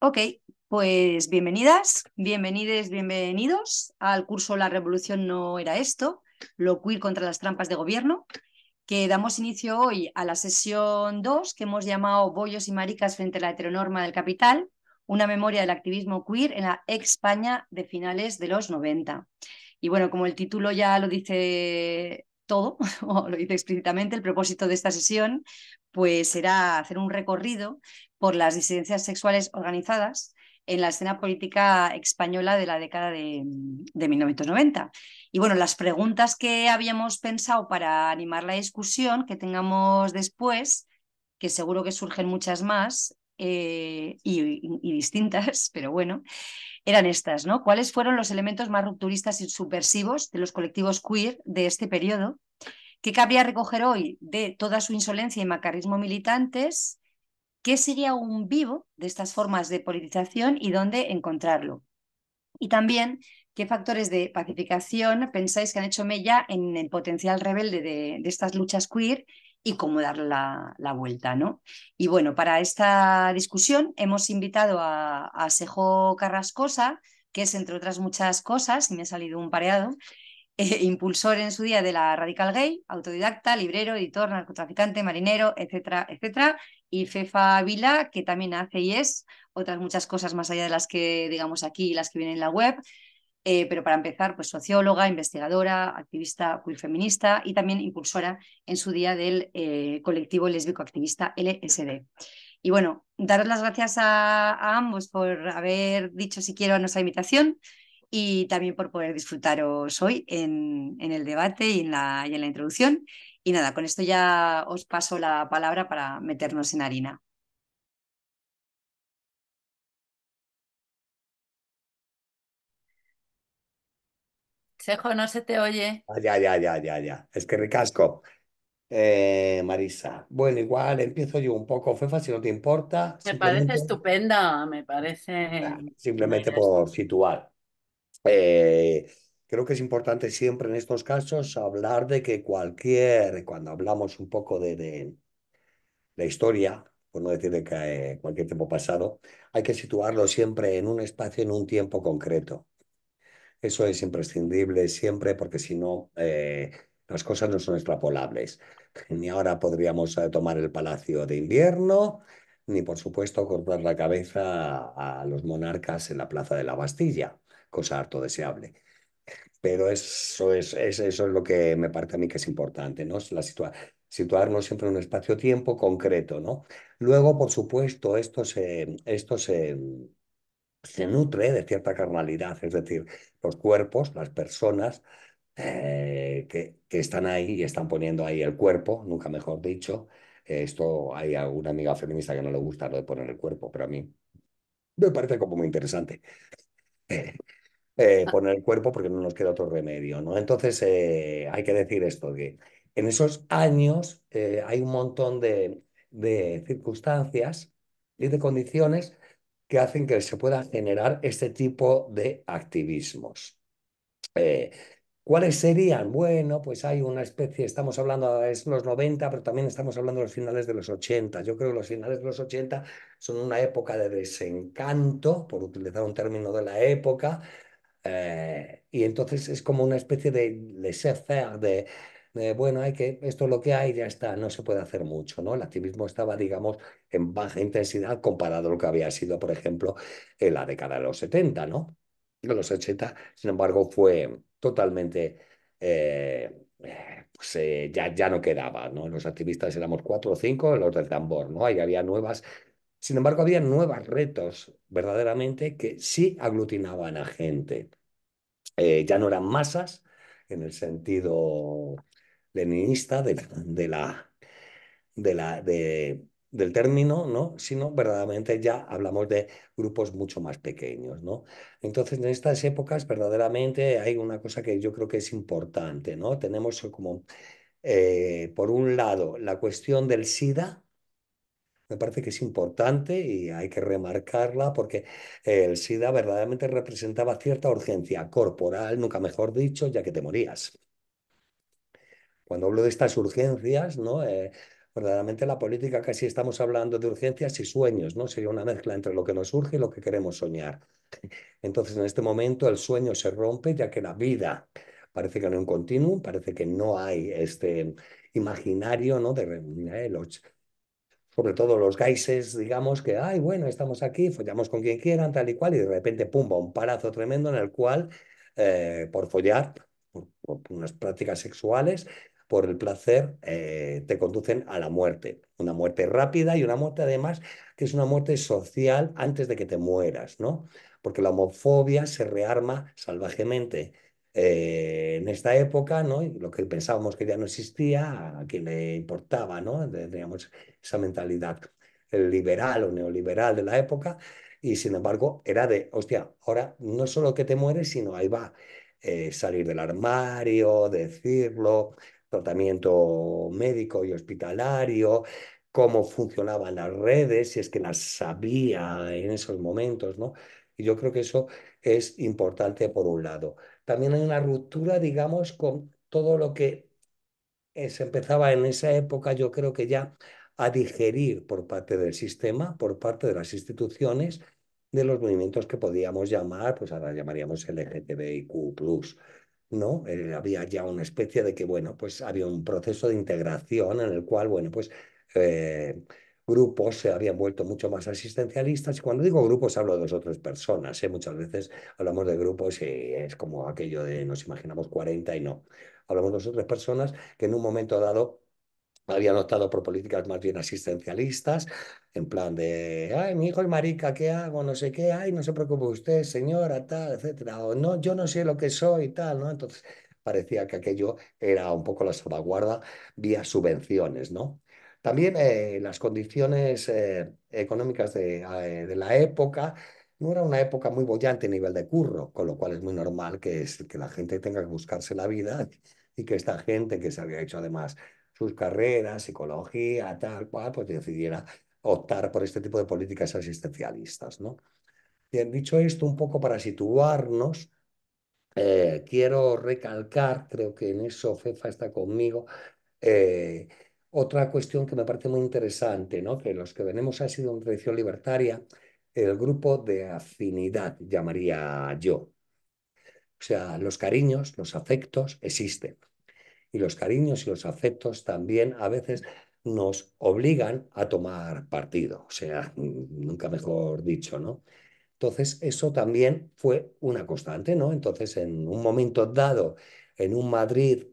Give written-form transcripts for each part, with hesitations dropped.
Ok, pues bienvenidas, bienvenides, bienvenidos al curso La Revolución no era esto, lo queer contra las trampas de gobierno, que damos inicio hoy a la sesión 2 que hemos llamado Bollos y maricas frente a la heteronorma del capital, una memoria del activismo queer en la España de finales de los 90. Y bueno, como el título ya lo dice todo, o lo dice explícitamente, el propósito de esta sesión pues será hacer un recorrido por las disidencias sexuales organizadas en la escena política española de la década de 1990. Y bueno, las preguntas que habíamos pensado para animar la discusión que tengamos después, que seguro que surgen muchas más y distintas, pero bueno, eran estas, ¿no? ¿Cuáles fueron los elementos más rupturistas y subversivos de los colectivos queer de este periodo? ¿Qué cabría recoger hoy de toda su insolencia y macarrismo militantes? ¿Qué sería un vivo de estas formas de politización y dónde encontrarlo? Y también, ¿qué factores de pacificación pensáis que han hecho mella en el potencial rebelde de estas luchas queer y cómo darle la vuelta, ¿no? Y bueno, para esta discusión hemos invitado a Sejo Carrascosa, que es, entre otras muchas cosas, y me ha salido un pareado, impulsor en su día de la Radical Gay, autodidacta, librero, editor, narcotraficante, marinero, etcétera, etcétera, y Fefa Vila, que también hace y es otras muchas cosas más allá de las que digamos aquí y las que vienen en la web, pero para empezar, pues socióloga, investigadora, activista queer feminista y también impulsora en su día del colectivo lésbico activista LSD. Y bueno, daros las gracias a ambos por haber dicho si quiero a nuestra invitación y también por poder disfrutaros hoy en el debate y en la introducción. Y nada, con esto ya os paso la palabra para meternos en harina. Sejo, no se te oye. Ya. Es que ricasco. Marisa. Bueno, igual empiezo yo un poco, Fefa, si no te importa, Me parece simplemente, estupenda, me parece una simplemente idea por estupenda. situar. Eh, Creo que es importante siempre en estos casos hablar de que cuando hablamos un poco de la historia, por no decir de que, cualquier tiempo pasado, hay que situarlo siempre en un espacio, en un tiempo concreto. Eso es imprescindible siempre porque si no, las cosas no son extrapolables. Ni ahora podríamos tomar el Palacio de Invierno, ni por supuesto cortar la cabeza a los monarcas en la Plaza de la Bastilla, cosa harto deseable. Pero eso es lo que me parece a mí que es importante, ¿no? Es situarnos siempre en un espacio-tiempo concreto, ¿no? Luego, por supuesto, se nutre de cierta carnalidad, es decir, los cuerpos, las personas que están ahí y están poniendo ahí el cuerpo, nunca mejor dicho. Esto hay alguna amiga feminista que no le gusta lo de poner el cuerpo, pero a mí me parece como muy interesante. Eh, Poner el cuerpo porque no nos queda otro remedio, ¿no? Entonces, hay que decir esto, que en esos años hay un montón de circunstancias y de condiciones que hacen que se pueda generar este tipo de activismos. Eh, ¿Cuáles serían? Bueno, pues hay una especie, estamos hablando de los 90, pero también estamos hablando de los finales de los 80. Yo creo que los finales de los 80 son una época de desencanto, por utilizar un término de la época, y entonces es como una especie de laissez-faire, bueno, esto es lo que hay, ya está, no se puede hacer mucho, ¿no? El activismo estaba, digamos, en baja intensidad comparado a lo que había sido, por ejemplo, en la década de los 70, ¿no? En los 80, sin embargo, fue totalmente, ya no quedaba, ¿no? Los activistas éramos cuatro o cinco, los del tambor, ¿no? Ahí había nuevas, sin embargo, había nuevos retos verdaderamente que sí aglutinaban a gente. Ya no eran masas en el sentido leninista del término, ¿no? Sino verdaderamente ya hablamos de grupos mucho más pequeños, ¿no? Entonces, en estas épocas verdaderamente hay una cosa que yo creo que es importante, ¿no? Tenemos como, por un lado, la cuestión del SIDA. Me parece que es importante y hay que remarcarla porque el SIDA verdaderamente representaba cierta urgencia corporal, nunca mejor dicho, ya que te morías. Cuando hablo de estas urgencias, ¿no? verdaderamente la política casi estamos hablando de urgencias y sueños, ¿no? Sería una mezcla entre lo que nos surge y lo que queremos soñar. Entonces, en este momento el sueño se rompe, ya que la vida parece que no hay un continuum, parece que no hay este imaginario, ¿no? Sobre todo los gaises, digamos que, ay, bueno, estamos aquí, follamos con quien quieran, tal y cual, y de repente, pumba, un parazo tremendo en el cual, por follar, por unas prácticas sexuales, por el placer, te conducen a la muerte. Una muerte rápida y una muerte, además, que es una muerte social antes de que te mueras, ¿no? Porque la homofobia se rearma salvajemente en esta época, ¿no? Y lo que pensábamos que ya no existía, a quien le importaba, ¿no? Teníamos esa mentalidad liberal o neoliberal de la época, y sin embargo era de, hostia, ahora no solo que te mueres, sino ahí va, salir del armario, decirlo, tratamiento médico y hospitalario, cómo funcionaban las redes, si es que las sabía en esos momentos, ¿no? Y yo creo que eso es importante por un lado. También hay una ruptura, digamos, con todo lo que se empezaba en esa época, yo creo que ya a digerir por parte del sistema, por parte de las instituciones, de los movimientos que podíamos llamar, pues ahora llamaríamos LGTBIQ+, ¿no? Había ya una especie de que, bueno, pues había un proceso de integración en el cual, bueno, pues eh, grupos se habían vuelto mucho más asistencialistas. Y cuando digo grupos hablo de dos o tres personas, ¿eh? Muchas veces hablamos de grupos y es como aquello de nos imaginamos 40 y no. Hablamos de dos o tres personas que en un momento dado habían optado por políticas más bien asistencialistas, en plan de, ay, mi hijo es marica, ¿qué hago? No sé qué, ay, no se preocupe usted, señora, tal, etcétera, o no, yo no sé lo que soy, tal, ¿no? Entonces parecía que aquello era un poco la salvaguarda vía subvenciones, ¿no? También las condiciones económicas de la época no era una época muy bollante a nivel de curro, con lo cual es muy normal que la gente tenga que buscarse la vida y que esta gente que se había hecho además sus carreras, psicología, tal cual, pues decidiera optar por este tipo de políticas asistencialistas, ¿no? Bien, dicho esto, un poco para situarnos, quiero recalcar, creo que en eso Fefa está conmigo, eh, otra cuestión que me parece muy interesante, ¿no? Que los que venimos ha sido una tradición libertaria, el grupo de afinidad, llamaría yo. O sea, los cariños, los afectos existen. Y los cariños y los afectos también a veces nos obligan a tomar partido, o sea, nunca mejor dicho, ¿no? Entonces, eso también fue una constante, ¿no? Entonces, en un momento dado, en un Madrid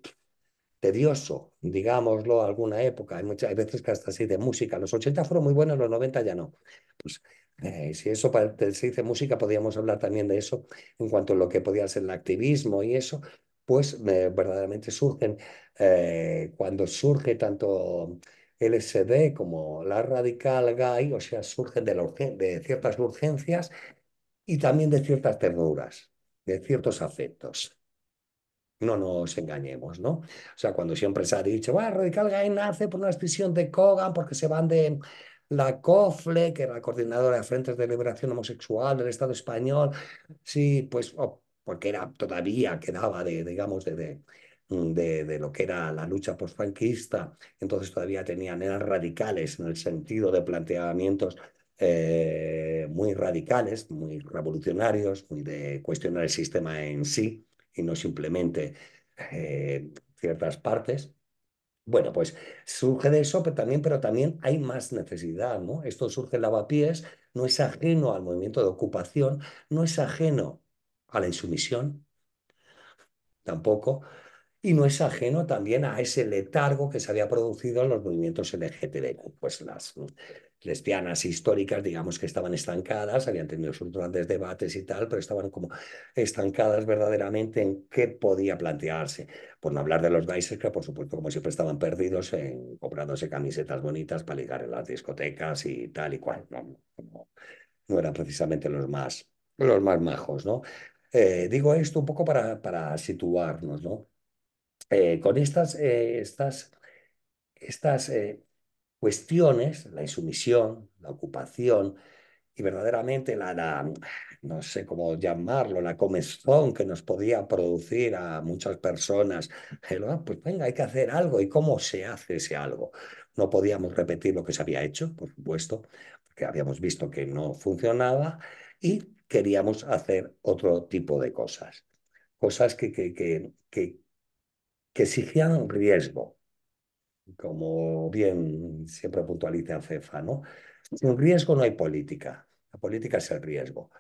tedioso, digámoslo, alguna época. Hay veces que hasta así de música. Los 80 fueron muy buenos, los 90 ya no. Pues si eso se dice música, podríamos hablar también de eso en cuanto a lo que podía ser el activismo y eso, pues verdaderamente surgen, cuando surge tanto LSD como la radical gay, o sea, surgen de ciertas urgencias y también de ciertas ternuras, de ciertos afectos. No nos engañemos, ¿no? O sea, cuando siempre se ha dicho, bueno, Radical Gay nace por una decisión de Kogan porque se van de la COFLE, que era la Coordinadora de Frentes de Liberación Homosexual del Estado español, sí, pues porque era todavía quedaba digamos, de lo que era la lucha postfranquista, entonces todavía eran radicales en el sentido de planteamientos muy radicales, muy revolucionarios, muy de cuestionar el sistema en sí y no simplemente ciertas partes. Bueno, pues surge de eso, pero también hay más necesidad, ¿no? Esto surge en Lavapiés, no es ajeno al movimiento de ocupación, no es ajeno a la insumisión, tampoco, y no es ajeno también a ese letargo que se había producido en los movimientos LGTB. Pues las lesbianas históricas, digamos que estaban estancadas, habían tenido sus grandes debates y tal, pero estaban como estancadas verdaderamente en qué podía plantearse. Por no hablar de los gays, que por supuesto, como siempre, estaban perdidos en comprándose camisetas bonitas para ligar en las discotecas y tal y cual. No eran precisamente los más majos, ¿no? Digo esto un poco para situarnos, ¿no? Con estas cuestiones, la insumisión, la ocupación y verdaderamente no sé cómo llamarlo, la comezón que nos podía producir a muchas personas, pues venga, hay que hacer algo. ¿Y cómo se hace ese algo? No podíamos repetir lo que se había hecho, por supuesto, porque habíamos visto que no funcionaba y queríamos hacer otro tipo de cosas. Cosas que exigían riesgo, como bien siempre puntualiza CEFA, ¿no? Sin riesgo no hay política. La política es el riesgo.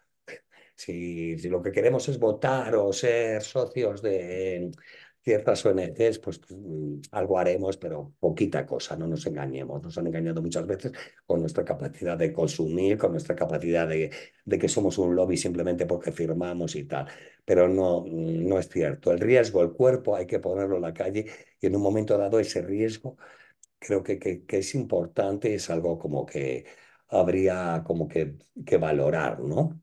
Si lo que queremos es votar o ser socios de ciertas ONGs, pues algo haremos, pero poquita cosa, no nos engañemos. Nos han engañado muchas veces con nuestra capacidad de consumir, con nuestra capacidad de que somos un lobby simplemente porque firmamos y tal. Pero no, no es cierto. El riesgo, el cuerpo, hay que ponerlo en la calle y en un momento dado ese riesgo creo que es importante, es algo como que habría como que valorar, ¿no?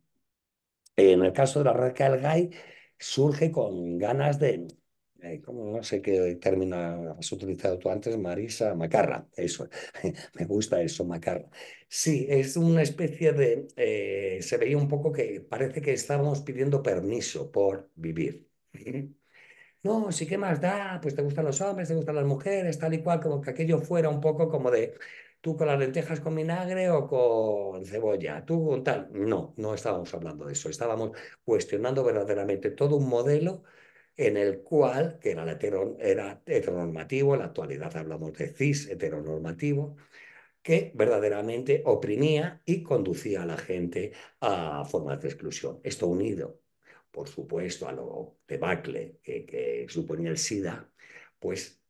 En el caso de la Raquel Gay, surge con ganas de, no sé qué término has utilizado tú antes, Marisa, macarra, eso, me gusta eso, macarra. Sí, es una especie de, se veía un poco que parece que estábamos pidiendo permiso por vivir. No, sí, ¿qué más da? Pues te gustan los hombres, te gustan las mujeres, tal y cual, como que aquello fuera un poco como de tú con las lentejas con vinagre o con cebolla, tú con tal. No, no estábamos hablando de eso, estábamos cuestionando verdaderamente todo un modelo en el cual, que era, era heteronormativo, en la actualidad hablamos de cis heteronormativo, que verdaderamente oprimía y conducía a la gente a formas de exclusión. Esto unido, por supuesto, a lo debacle que suponía el SIDA, pues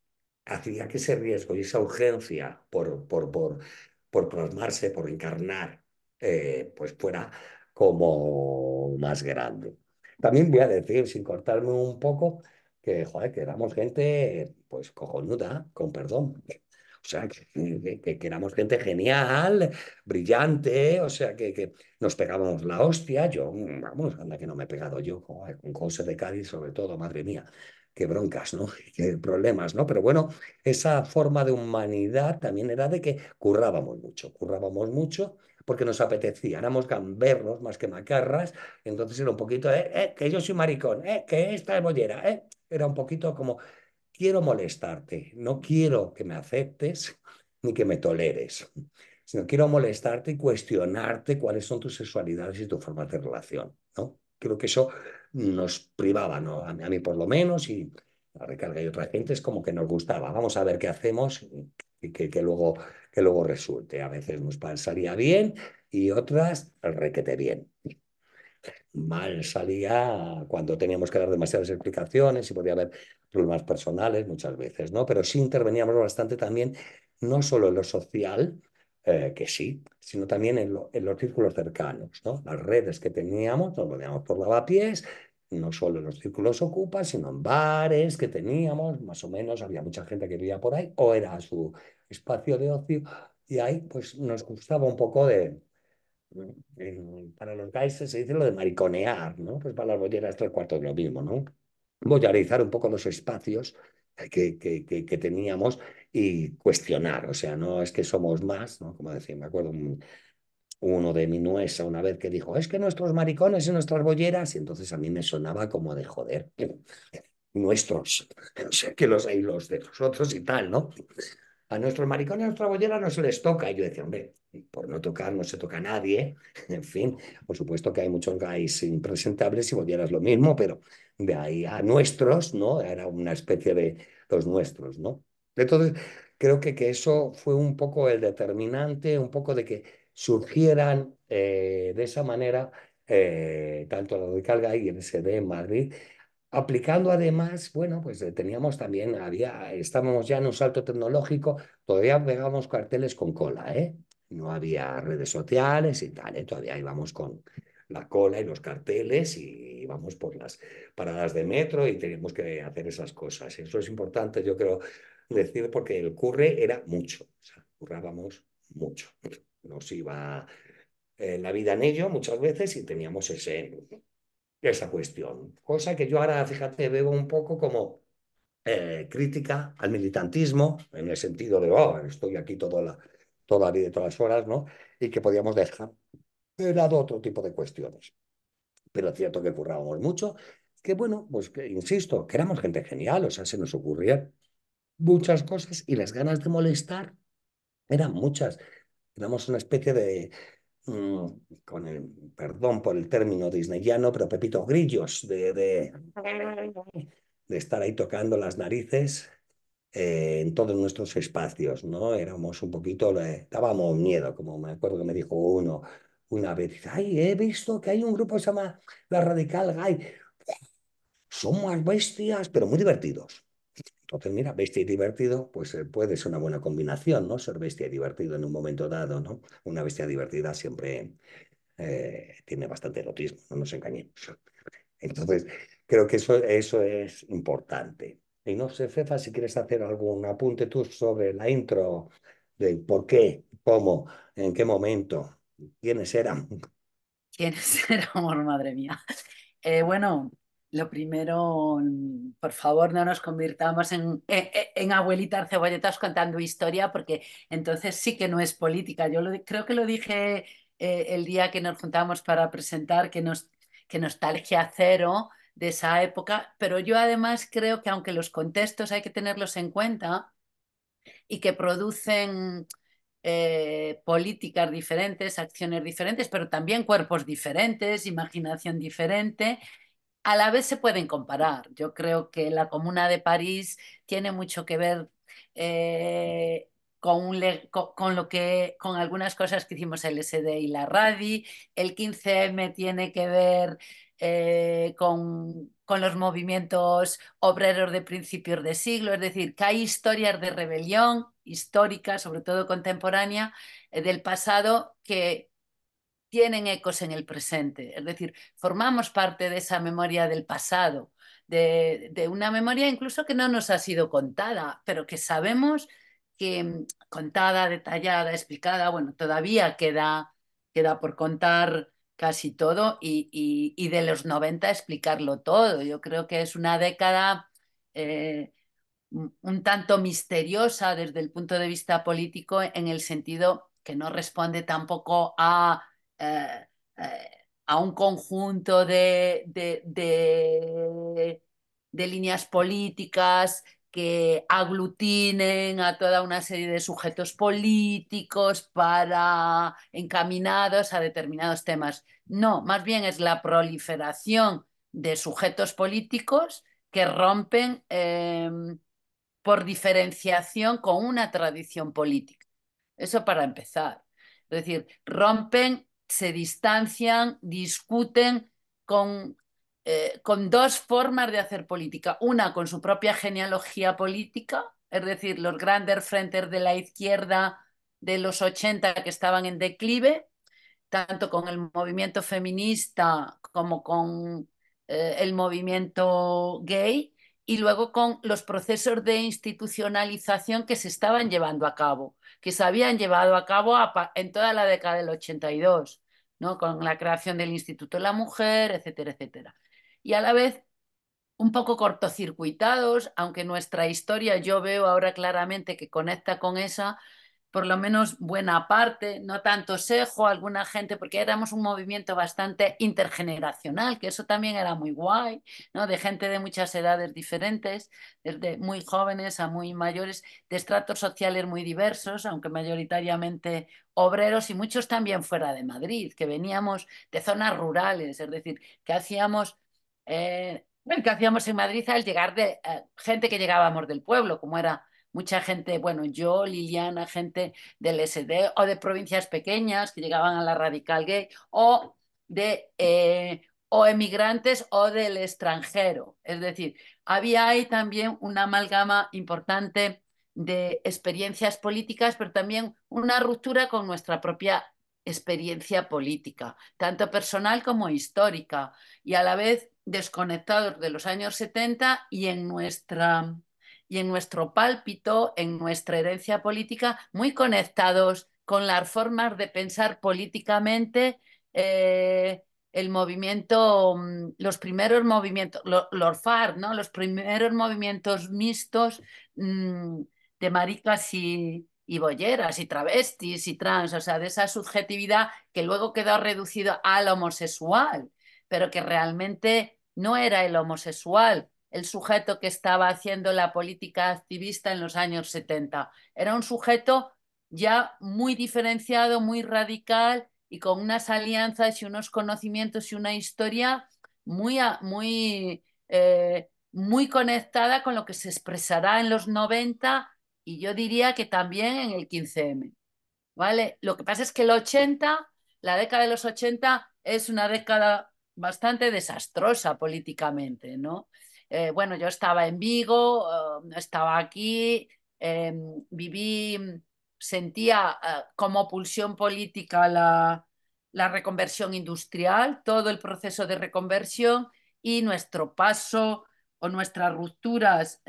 hacía que ese riesgo y esa urgencia por plasmarse, por encarnar, pues fuera como más grande. También voy a decir, sin cortarme un poco, que, joder, que éramos gente, pues, cojonuda, con perdón. O sea, que éramos gente genial, brillante, o sea, que nos pegábamos la hostia. Yo, vamos, anda que no me he pegado yo, joder, con José de Cádiz, sobre todo, madre mía, qué broncas, ¿no? Qué problemas, ¿no? Pero bueno, esa forma de humanidad también era de que currábamos mucho porque nos apetecía, éramos gamberros más que macarras, entonces era un poquito, que yo soy maricón, que esta es bollera, era un poquito como quiero molestarte, no quiero que me aceptes ni que me toleres, sino quiero molestarte y cuestionarte cuáles son tus sexualidades y tus formas de relación, ¿no? Creo que eso nos privaba, ¿no? A mí por lo menos, y la Recarga y otra gente es como que nos gustaba. Vamos a ver qué hacemos y que luego resulte. A veces nos pasaría bien y otras requete bien. Mal salía cuando teníamos que dar demasiadas explicaciones y podía haber problemas personales muchas veces, ¿no? Pero sí interveníamos bastante también, no solo en lo social, que sí, sino también en los círculos cercanos, ¿no? Las redes que teníamos, nos movíamos por lavapiés, no solo en los círculos ocupas, sino en bares que teníamos, más o menos, había mucha gente que vivía por ahí, o era su espacio de ocio, y ahí pues nos gustaba un poco de para los gays se dice lo de mariconear, ¿no? Pues para las bolleras tres cuartos de lo mismo, ¿no? Boyarizar un poco los espacios que teníamos y cuestionar, o sea, no es que somos más, ¿no? Como decía, me acuerdo uno de Minuesa una vez que dijo, es que nuestros maricones y nuestras bolleras, y entonces a mí me sonaba como de joder, nuestros, o sea, que los hay los de nosotros y tal, ¿no? A nuestros maricones, a nuestra bollera no se les toca. Y yo decía, hombre, por no tocar no se toca a nadie. En fin, por supuesto que hay muchos gays impresentables y bolleras lo mismo, pero de ahí a nuestros, ¿no? Era una especie de los nuestros, ¿no? Entonces, creo que eso fue un poco el determinante, un poco de que surgieran de esa manera tanto la Radical Gay y el SD en Madrid. Aplicando además, bueno, pues teníamos también, estábamos ya en un salto tecnológico, todavía pegábamos carteles con cola, ¿eh? No había redes sociales y tal, ¿eh? Todavía íbamos con la cola y los carteles y íbamos por las paradas de metro y teníamos que hacer esas cosas. Eso es importante, yo creo decir, porque el curre era mucho, o sea, currábamos mucho. Nos iba la vida en ello muchas veces y teníamos esa cuestión. Cosa que yo ahora, fíjate, veo un poco como crítica al militantismo, en el sentido de, oh, estoy aquí toda la vida y todas las horas, ¿no? Y que podíamos dejar era de otro tipo de cuestiones. Pero es cierto que currábamos mucho, que bueno, pues que, insisto, que éramos gente genial, o sea, se nos ocurrían muchas cosas y las ganas de molestar eran muchas. Éramos una especie de, mm, con el perdón por el término disneyano, pero Pepito Grillos, de estar ahí tocando las narices en todos nuestros espacios, ¿no? Éramos un poquito, dábamos miedo, como me acuerdo que me dijo uno una vez, dice, ay, he visto que hay un grupo que se llama La Radical Gay, son más bestias, pero muy divertidos. Entonces, mira, bestia y divertido, pues puede ser una buena combinación, ¿no? Ser bestia y divertido en un momento dado, ¿no? Una bestia divertida siempre tiene bastante erotismo, no nos engañemos. Entonces, creo que eso es importante. Y no sé, Fefa, si quieres hacer algún apunte tú sobre la intro de por qué, cómo, en qué momento, quiénes eran. ¿Quiénes éramos, madre mía? Bueno, lo primero, por favor, no nos convirtamos en abuelitas cebolletas contando historia, porque entonces sí que no es política. Creo que lo dije el día que nos juntamos para presentar, que nostalgia cero de esa época, pero yo además creo que aunque los contextos hay que tenerlos en cuenta y que producen políticas diferentes, acciones diferentes, pero también cuerpos diferentes, imaginación diferente, a la vez se pueden comparar. Yo creo que la Comuna de París tiene mucho que ver con lo que, con algunas cosas que hicimos el SD y la RADI. El 15M tiene que ver con los movimientos obreros de principios de siglo, es decir, que hay historias de rebelión histórica, sobre todo contemporánea, del pasado que tienen ecos en el presente. Es decir, formamos parte de esa memoria del pasado, de una memoria incluso que no nos ha sido contada, pero que sabemos que contada, detallada, explicada, bueno, todavía queda por contar casi todo y de los 90 explicarlo todo. Yo creo que es una década eh, un tanto misteriosa desde el punto de vista político en el sentido que no responde tampoco eh, eh, a un conjunto de líneas políticas que aglutinen a toda una serie de sujetos políticos para encaminados a determinados temas. No, más bien es la proliferación de sujetos políticos que rompen por diferenciación con una tradición política. Eso para empezar. Es decir, rompen, se distancian, discuten con dos formas de hacer política. Una con su propia genealogía política, es decir, los grandes frentes de la izquierda de los 80 que estaban en declive, tanto con el movimiento feminista como con el movimiento gay, y luego con los procesos de institucionalización que se estaban llevando a cabo, que se habían llevado a cabo en toda la década del 82, ¿no? Con la creación del Instituto de la Mujer, etcétera, etcétera. Y a la vez un poco cortocircuitados, aunque nuestra historia yo veo ahora claramente que conecta con esa, por lo menos buena parte, no tanto Sejo, alguna gente, porque éramos un movimiento bastante intergeneracional, que eso también era muy guay, ¿no? De gente de muchas edades diferentes, desde muy jóvenes a muy mayores, de estratos sociales muy diversos, aunque mayoritariamente obreros y muchos también fuera de Madrid, que veníamos de zonas rurales, es decir, que hacíamos... que hacíamos en Madrid al llegar de gente que llegábamos del pueblo, como era mucha gente, bueno, yo, Liliana, gente del SD o de provincias pequeñas que llegaban a la Radical Gay o emigrantes o del extranjero. Es decir, había ahí también una amalgama importante de experiencias políticas, pero también una ruptura con nuestra propia experiencia política, tanto personal como histórica, y a la vez desconectados de los años 70 y en nuestro pálpito, en nuestra herencia política, muy conectados con las formas de pensar políticamente el movimiento, los primeros movimientos, los FARC, ¿no? Los primeros movimientos mixtos de maricas y bolleras y travestis y trans, o sea, de esa subjetividad que luego quedó reducido al homosexual, pero que realmente no era el homosexual el sujeto que estaba haciendo la política activista en los años 70. Era un sujeto ya muy diferenciado, muy radical y con unas alianzas y unos conocimientos y una historia muy conectada con lo que se expresará en los 90 y yo diría que también en el 15M. ¿Vale? Lo que pasa es que la década de los 80 es una década bastante desastrosa políticamente, ¿no? Bueno, yo estaba en Vigo, estaba aquí, viví, sentía como pulsión política la reconversión industrial, todo el proceso de reconversión y nuestro paso o nuestras rupturas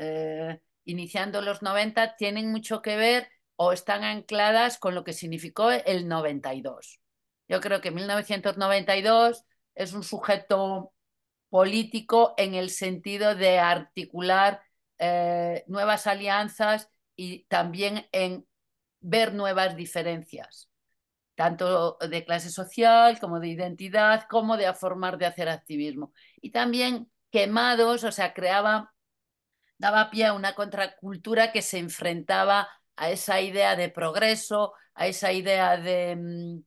iniciando los 90 tienen mucho que ver o están ancladas con lo que significó el 92. Yo creo que 1992 es un sujeto político en el sentido de articular nuevas alianzas y también en ver nuevas diferencias, tanto de clase social como de identidad, como de formar de hacer activismo. Y también quemados, o sea, daba pie a una contracultura que se enfrentaba a esa idea de progreso, a esa idea de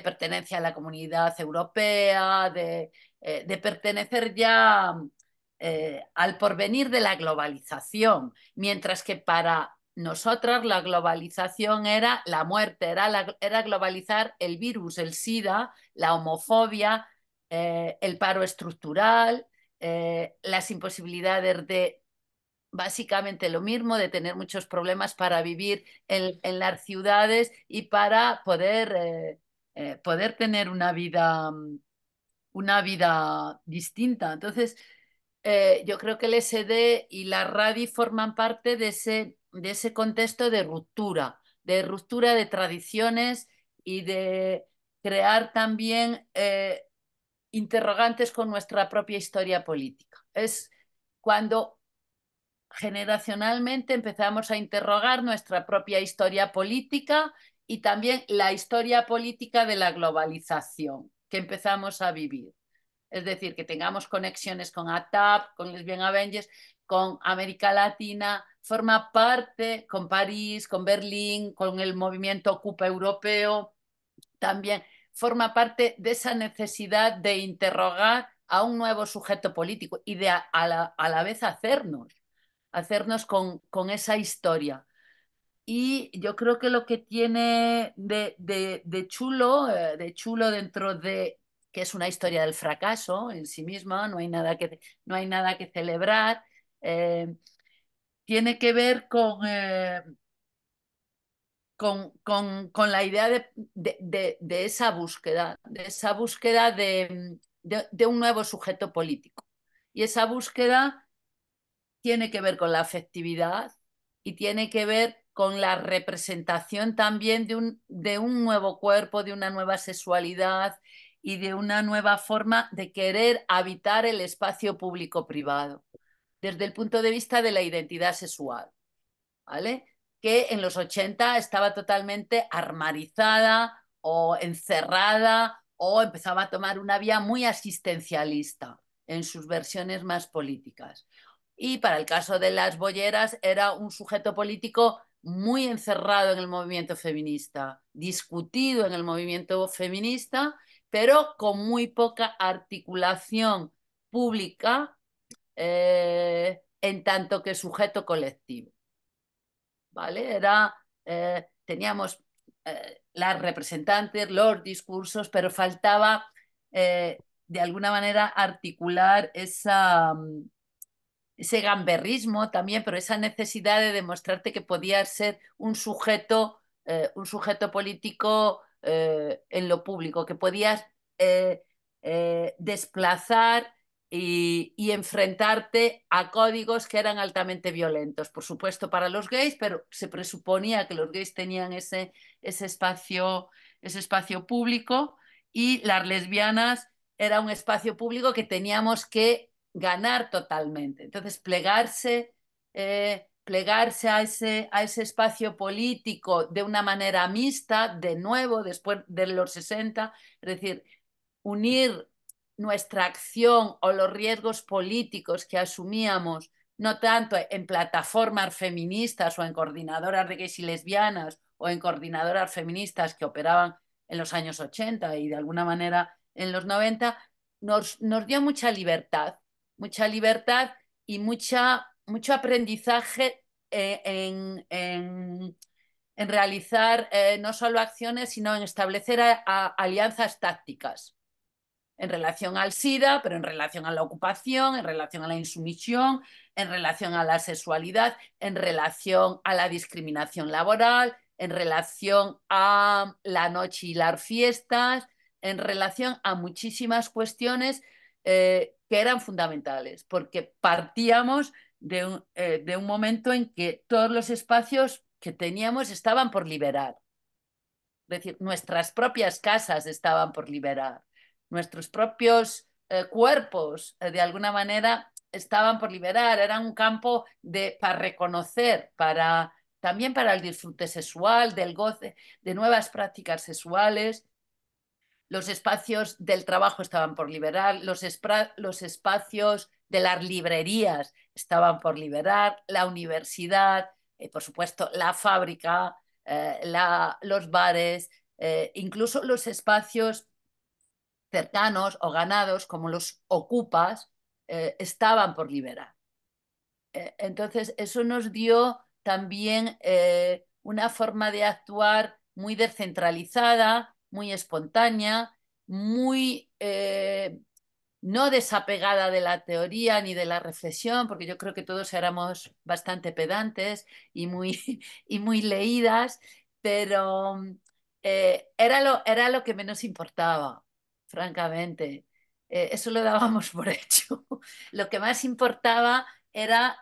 pertenencia a la comunidad europea, de pertenecer ya al porvenir de la globalización, mientras que para nosotras la globalización era la muerte, era globalizar el virus, el SIDA, la homofobia, el paro estructural, las imposibilidades de básicamente lo mismo, de tener muchos problemas para vivir en las ciudades y para poder tener una vida distinta. Entonces, yo creo que el SD y la RADI forman parte de ese contexto de ruptura de tradiciones y de crear también interrogantes con nuestra propia historia política. Es cuando generacionalmente empezamos a interrogar nuestra propia historia política y también la historia política de la globalización que empezamos a vivir. Es decir, que tengamos conexiones con ATAP, con Lesbian Avengers, con América Latina, forma parte con París, con Berlín, con el movimiento Ocupa Europeo, también forma parte de esa necesidad de interrogar a un nuevo sujeto político y de a la vez hacernos con esa historia. Y yo creo que lo que tiene de chulo dentro de que es una historia del fracaso en sí misma, no hay nada que celebrar, eh, tiene que ver con la idea de esa búsqueda de un nuevo sujeto político. Y esa búsqueda tiene que ver con la afectividad y tiene que ver con la representación también de un nuevo cuerpo, de una nueva sexualidad y de una nueva forma de querer habitar el espacio público-privado desde el punto de vista de la identidad sexual, ¿vale? Que en los 80 estaba totalmente armarizada o encerrada o empezaba a tomar una vía muy asistencialista en sus versiones más políticas. Y para el caso de las bolleras era un sujeto político muy encerrado en el movimiento feminista, discutido en el movimiento feminista, pero con muy poca articulación pública en tanto que sujeto colectivo. ¿Vale? Teníamos las representantes, los discursos, pero faltaba de alguna manera articular ese gamberrismo también, pero esa necesidad de demostrarte que podías ser un sujeto político en lo público, que podías desplazar y enfrentarte a códigos que eran altamente violentos. Por supuesto, para los gays, pero se presuponía que los gays tenían ese espacio público y las lesbianas era un espacio público que teníamos que ganar totalmente. Entonces, plegarse plegarse a ese espacio político de una manera mixta, de nuevo, después de los 60, es decir, unir nuestra acción o los riesgos políticos que asumíamos, no tanto en plataformas feministas o en coordinadoras de gays y lesbianas o en coordinadoras feministas que operaban en los años 80 y de alguna manera en los 90, nos dio mucha libertad y mucho aprendizaje en realizar no solo acciones, sino en establecer alianzas tácticas en relación al SIDA, pero en relación a la ocupación, en relación a la insumisión, en relación a la sexualidad, en relación a la discriminación laboral, en relación a la noche y las fiestas, en relación a muchísimas cuestiones que eran fundamentales, porque partíamos de un momento en que todos los espacios que teníamos estaban por liberar. Es decir, nuestras propias casas estaban por liberar, nuestros propios cuerpos, de alguna manera, estaban por liberar. Era un campo para reconocer, también para el disfrute sexual, del goce, de nuevas prácticas sexuales. Los espacios del trabajo estaban por liberar, los espacios de las librerías estaban por liberar, la universidad, por supuesto, la fábrica, los bares, incluso los espacios cercanos o ganados, como los ocupas, estaban por liberar. Entonces, eso nos dio también una forma de actuar muy descentralizada, muy espontánea, muy no desapegada de la teoría ni de la reflexión, porque yo creo que todos éramos bastante pedantes y y muy leídas, pero era lo que menos importaba, francamente. Eso lo dábamos por hecho. Lo que más importaba era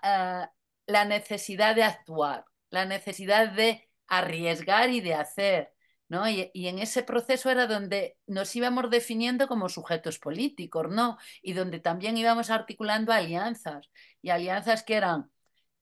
la necesidad de actuar, la necesidad de arriesgar y de hacer, ¿no? Y en ese proceso era donde nos íbamos definiendo como sujetos políticos, ¿no? Y donde también íbamos articulando alianzas, y alianzas que eran,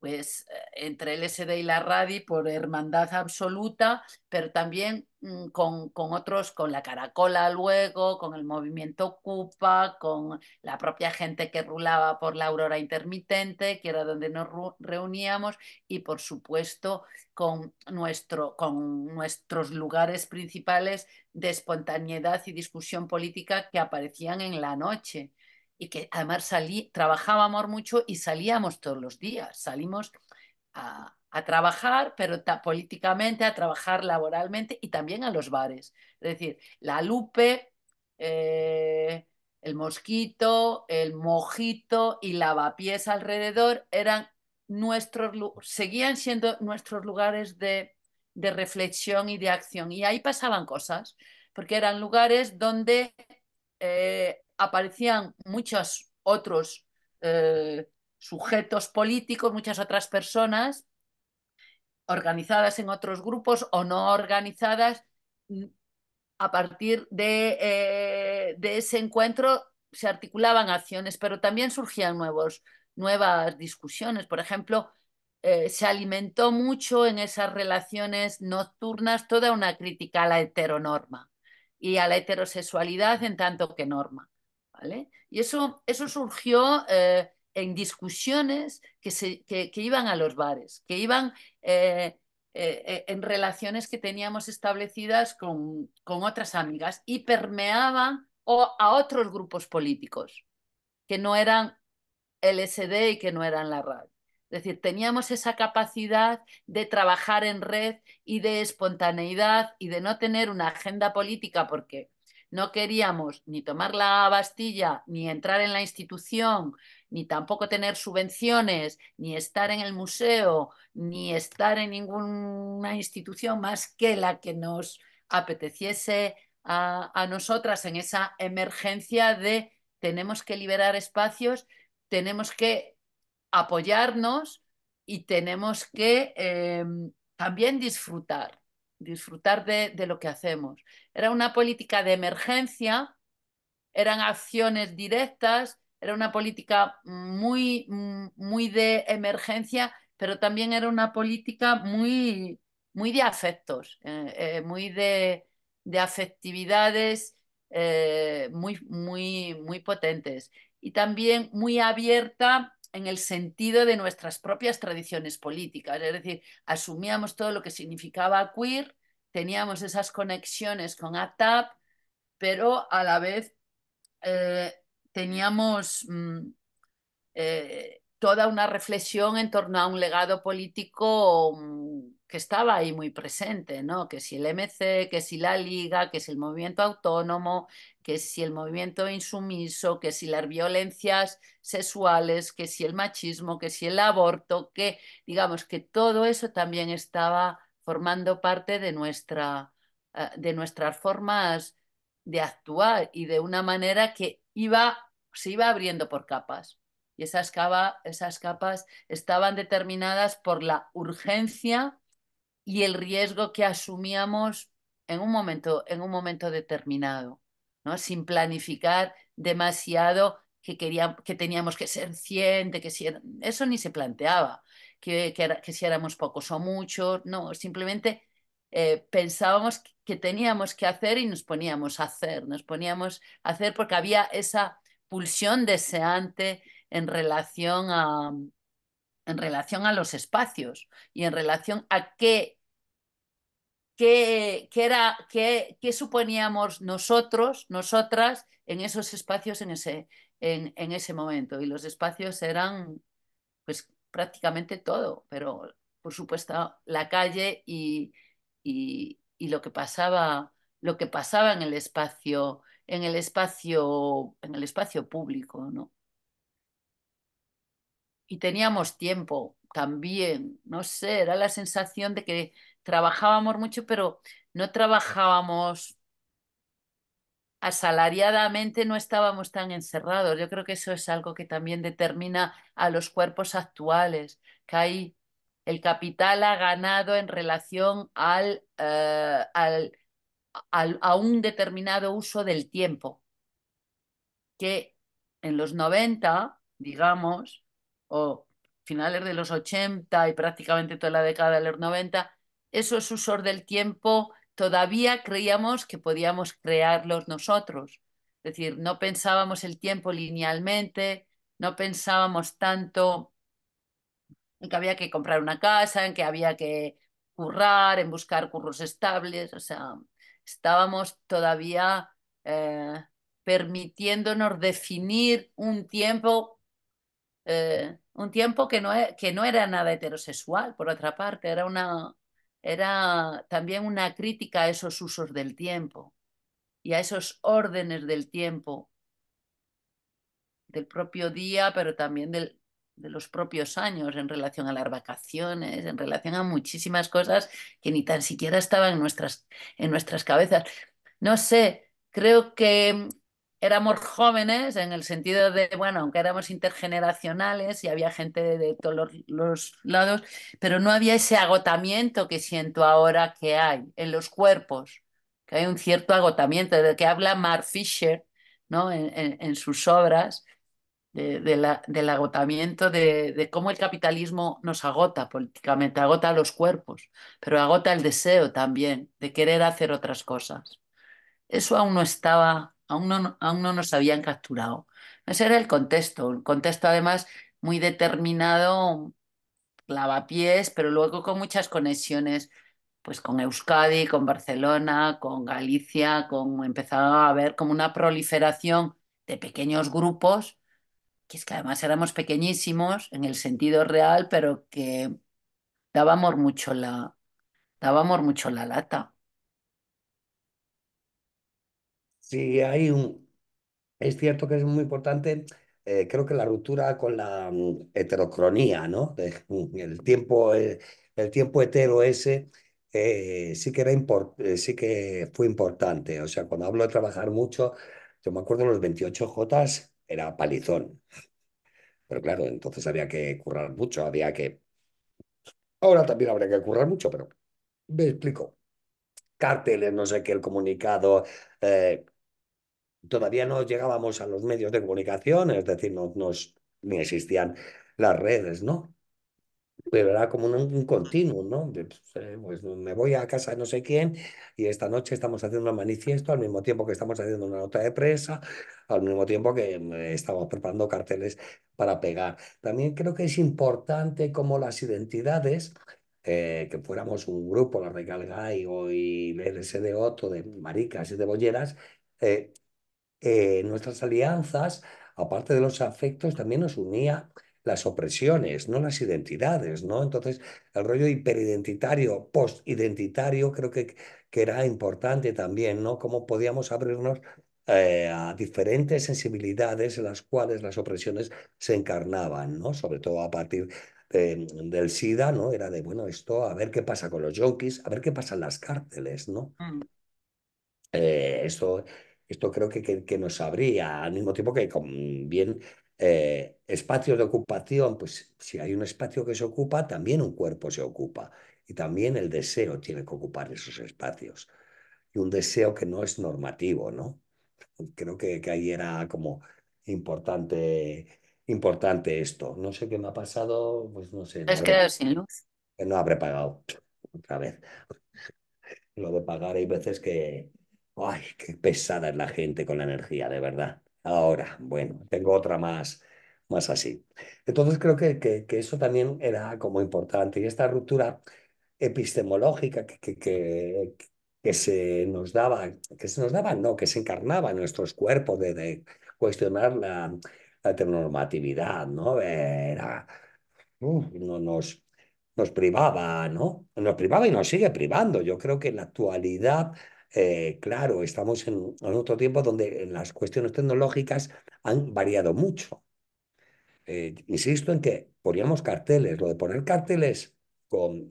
pues, entre el SD y la RADI por hermandad absoluta, pero también con otros, con la Caracola luego, con el movimiento Ocupa, con la propia gente que rulaba por la Aurora Intermitente, que era donde nos reuníamos, y por supuesto con nuestros lugares principales de espontaneidad y discusión política que aparecían en la noche y que además trabajábamos mucho y salíamos todos los días, salimos a trabajar, pero políticamente, a trabajar laboralmente y también a los bares. Es decir, la Lupe, el Mosquito, el Mojito y Lavapiés alrededor seguían siendo nuestros lugares de reflexión y de acción. Y ahí pasaban cosas, porque eran lugares donde aparecían muchos otros sujetos políticos, muchas otras personas organizadas en otros grupos o no organizadas. A partir de ese encuentro se articulaban acciones, pero también surgían nuevas discusiones. Por ejemplo, se alimentó mucho en esas relaciones nocturnas toda una crítica a la heteronorma y a la heterosexualidad en tanto que norma, ¿vale? Y eso surgió en discusiones que iban a los bares, que iban en relaciones que teníamos establecidas con otras amigas y permeaban a otros grupos políticos que no eran LSD y que no eran la radio. Es decir, teníamos esa capacidad de trabajar en red y de espontaneidad y de no tener una agenda política porque no queríamos ni tomar la Bastilla, ni entrar en la institución, ni tampoco tener subvenciones, ni estar en el museo, ni estar en ninguna institución más que la que nos apeteciese a nosotras en esa emergencia de tenemos que liberar espacios, tenemos que apoyarnos y tenemos que también disfrutar de lo que hacemos. Era una política de emergencia, eran acciones directas, era una política muy de emergencia pero también era una política muy, muy de afectos, muy de afectividades muy, muy, muy potentes y también muy abierta en el sentido de nuestras propias tradiciones políticas, es decir, asumíamos todo lo que significaba queer, teníamos esas conexiones con ATAP, pero a la vez eh, teníamos toda una reflexión en torno a un legado político que estaba ahí muy presente, ¿no? Que si el MC, que si la Liga, que si el movimiento autónomo, que si el movimiento insumiso, que si las violencias sexuales, que si el machismo, que si el aborto, que digamos que todo eso también estaba formando parte de nuestras formas de actuar y de una manera que se iba abriendo por capas. Y esas capas estaban determinadas por la urgencia y el riesgo que asumíamos en un momento determinado, ¿no? Sin planificar demasiado que teníamos que ser 100, que si eso ni se planteaba, que si éramos pocos o muchos, no, simplemente pensábamos que teníamos que hacer y nos poníamos a hacer porque había esa pulsión deseante en relación en relación a los espacios y en relación a qué suponíamos nosotros, nosotras, en esos espacios en ese momento. Y los espacios eran pues prácticamente todo, pero por supuesto la calle y lo que pasaba en el espacio público, ¿no? Y teníamos tiempo también, no sé, era la sensación de que trabajábamos mucho, pero no trabajábamos asalariadamente, no estábamos tan encerrados. Yo creo que eso es algo que también determina a los cuerpos actuales, que hay el capital ha ganado en relación a un determinado uso del tiempo que en los 90 digamos, o finales de los 80 y prácticamente toda la década de los 90 esos usos del tiempo todavía creíamos que podíamos crearlos nosotros. Es decir, no pensábamos el tiempo linealmente, no pensábamos tanto en que había que comprar una casa, en que había que currar, en buscar curros estables, o sea, estábamos todavía eh, permitiéndonos definir un tiempo que no era nada heterosexual, por otra parte, era también una crítica a esos usos del tiempo y a esos órdenes del tiempo del propio día, pero también de los propios años en relación a las vacaciones, en relación a muchísimas cosas que ni tan siquiera estaban en nuestras cabezas. No sé, creo que éramos jóvenes en el sentido de, bueno, aunque éramos intergeneracionales y había gente de todos los lados, pero no había ese agotamiento que siento ahora que hay en los cuerpos, que hay un cierto agotamiento del que habla Mark Fisher, ¿no? En sus obras del agotamiento, de cómo el capitalismo nos agota políticamente, agota los cuerpos, pero agota el deseo también de querer hacer otras cosas. Eso aún no estaba, aún no nos habían capturado. Ese era el contexto, un contexto además muy determinado, lavapiés, pero luego con muchas conexiones, pues con Euskadi, con Barcelona, con Galicia, empezaba a haber como una proliferación de pequeños grupos que es que además éramos pequeñísimos en el sentido real, pero que dábamos mucho dábamos mucho la lata. Sí, es cierto que es muy importante, creo que la ruptura con la heterocronía, ¿no? El tiempo hetero ese sí que sí que fue importante. O sea, cuando hablo de trabajar mucho, yo me acuerdo de los 28 Jotas, era palizón. Pero claro, entonces había que currar mucho, había que... Ahora también habría que currar mucho, pero me explico. Carteles, no sé qué, el comunicado. Todavía no llegábamos a los medios de comunicación, es decir, ni existían las redes, ¿no? pero era como un continuo, ¿no? Pues me voy a casa de no sé quién y esta noche estamos haciendo un manifiesto al mismo tiempo que estamos haciendo una nota de prensa, al mismo tiempo que estamos preparando carteles para pegar. También creo que es importante como las identidades, que fuéramos un grupo, la Recal Gaigo y el LSD Otto, de maricas y de bolleras, eh, nuestras alianzas, aparte de los afectos, también nos unía las opresiones, no las identidades, ¿no? Entonces, el rollo hiperidentitario, postidentitario, creo que era importante también, ¿no? Cómo podíamos abrirnos a diferentes sensibilidades en las cuales las opresiones se encarnaban, ¿no? Sobre todo a partir del SIDA, ¿no? Era de, bueno, esto, a ver qué pasa con los yonkis, a ver qué pasa en las cárceles, ¿no? Mm. Esto creo que nos abría, al mismo tiempo que con bien espacios de ocupación, pues si hay un espacio que se ocupa, también un cuerpo se ocupa. Y también el deseo tiene que ocupar esos espacios. Y un deseo que no es normativo, ¿no? Creo que ahí era como importante esto. No sé qué me ha pasado, pues no sé, Te has quedado sin luz. no habré pagado otra vez. Lo de pagar hay veces que, ay, qué pesada es la gente con la energía, de verdad. Ahora, bueno, tengo otra más así. Entonces creo que eso también era como importante. Y esta ruptura epistemológica que se nos daba, no, que se encarnaba en nuestros cuerpos de cuestionar la heteronormatividad, ¿no? No nos privaba, ¿no? Nos privaba y nos sigue privando. Yo creo que en la actualidad, claro, estamos en otro tiempo donde las cuestiones tecnológicas han variado mucho. Insisto en que poníamos carteles, lo de poner carteles con,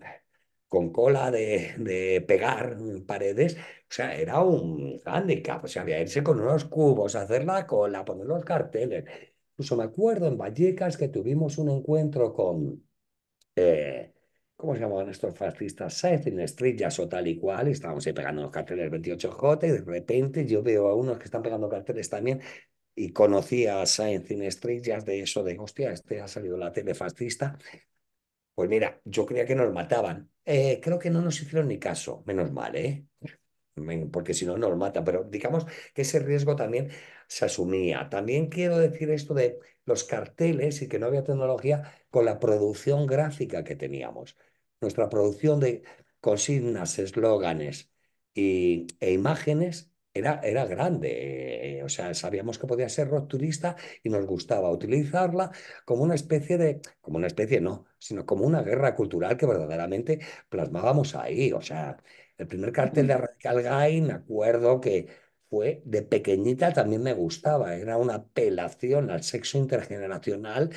con cola de pegar en paredes, o sea, era un hándicap, o sea, había que irse con unos cubos, hacer la cola, poner los carteles. Incluso me acuerdo en Vallecas que tuvimos un encuentro con ¿cómo se llamaban estos fascistas? Sáenz en Estrellas o tal y cual, y estábamos ahí pegando los carteles 28J y de repente yo veo a unos que están pegando carteles también y conocí a Sáenz en Estrellas de eso de, hostia, este ha salido la tele fascista. Pues mira, yo creía que nos mataban. Creo que no nos hicieron ni caso, menos mal, ¿eh? Porque si no nos matan, pero digamos que ese riesgo también se asumía. También quiero decir esto de los carteles y que no había tecnología con la producción gráfica que teníamos. Nuestra producción de consignas, eslóganes e imágenes era grande. O sea, sabíamos que podía ser rupturista y nos gustaba utilizarla como una especie como una especie no, sino como una guerra cultural que verdaderamente plasmábamos ahí. O sea, el primer cartel Mm. de Radical Guy, me acuerdo que fue de pequeñita, también me gustaba. Era una apelación al sexo intergeneracional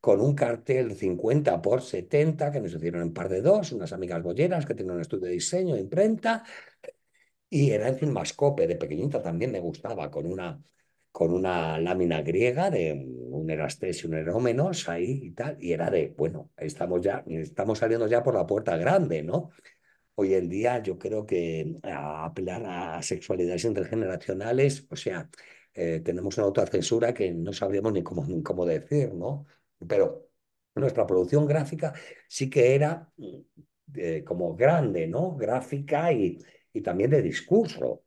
con un cartel 50 por 70 que nos hicieron en par de dos, unas amigas bolleras que tienen un estudio de diseño, de imprenta, y era en Filmascope, de pequeñita también me gustaba, con una lámina griega de un Erastés y un Erómenos ahí y tal, y era de, bueno, estamos saliendo ya por la puerta grande, ¿no? Hoy en día yo creo que apelar a sexualidades intergeneracionales, o sea, tenemos una autocensura que no sabríamos ni cómo decir, ¿no? Pero nuestra producción gráfica sí que era como grande, ¿no? Gráfica y también de discurso,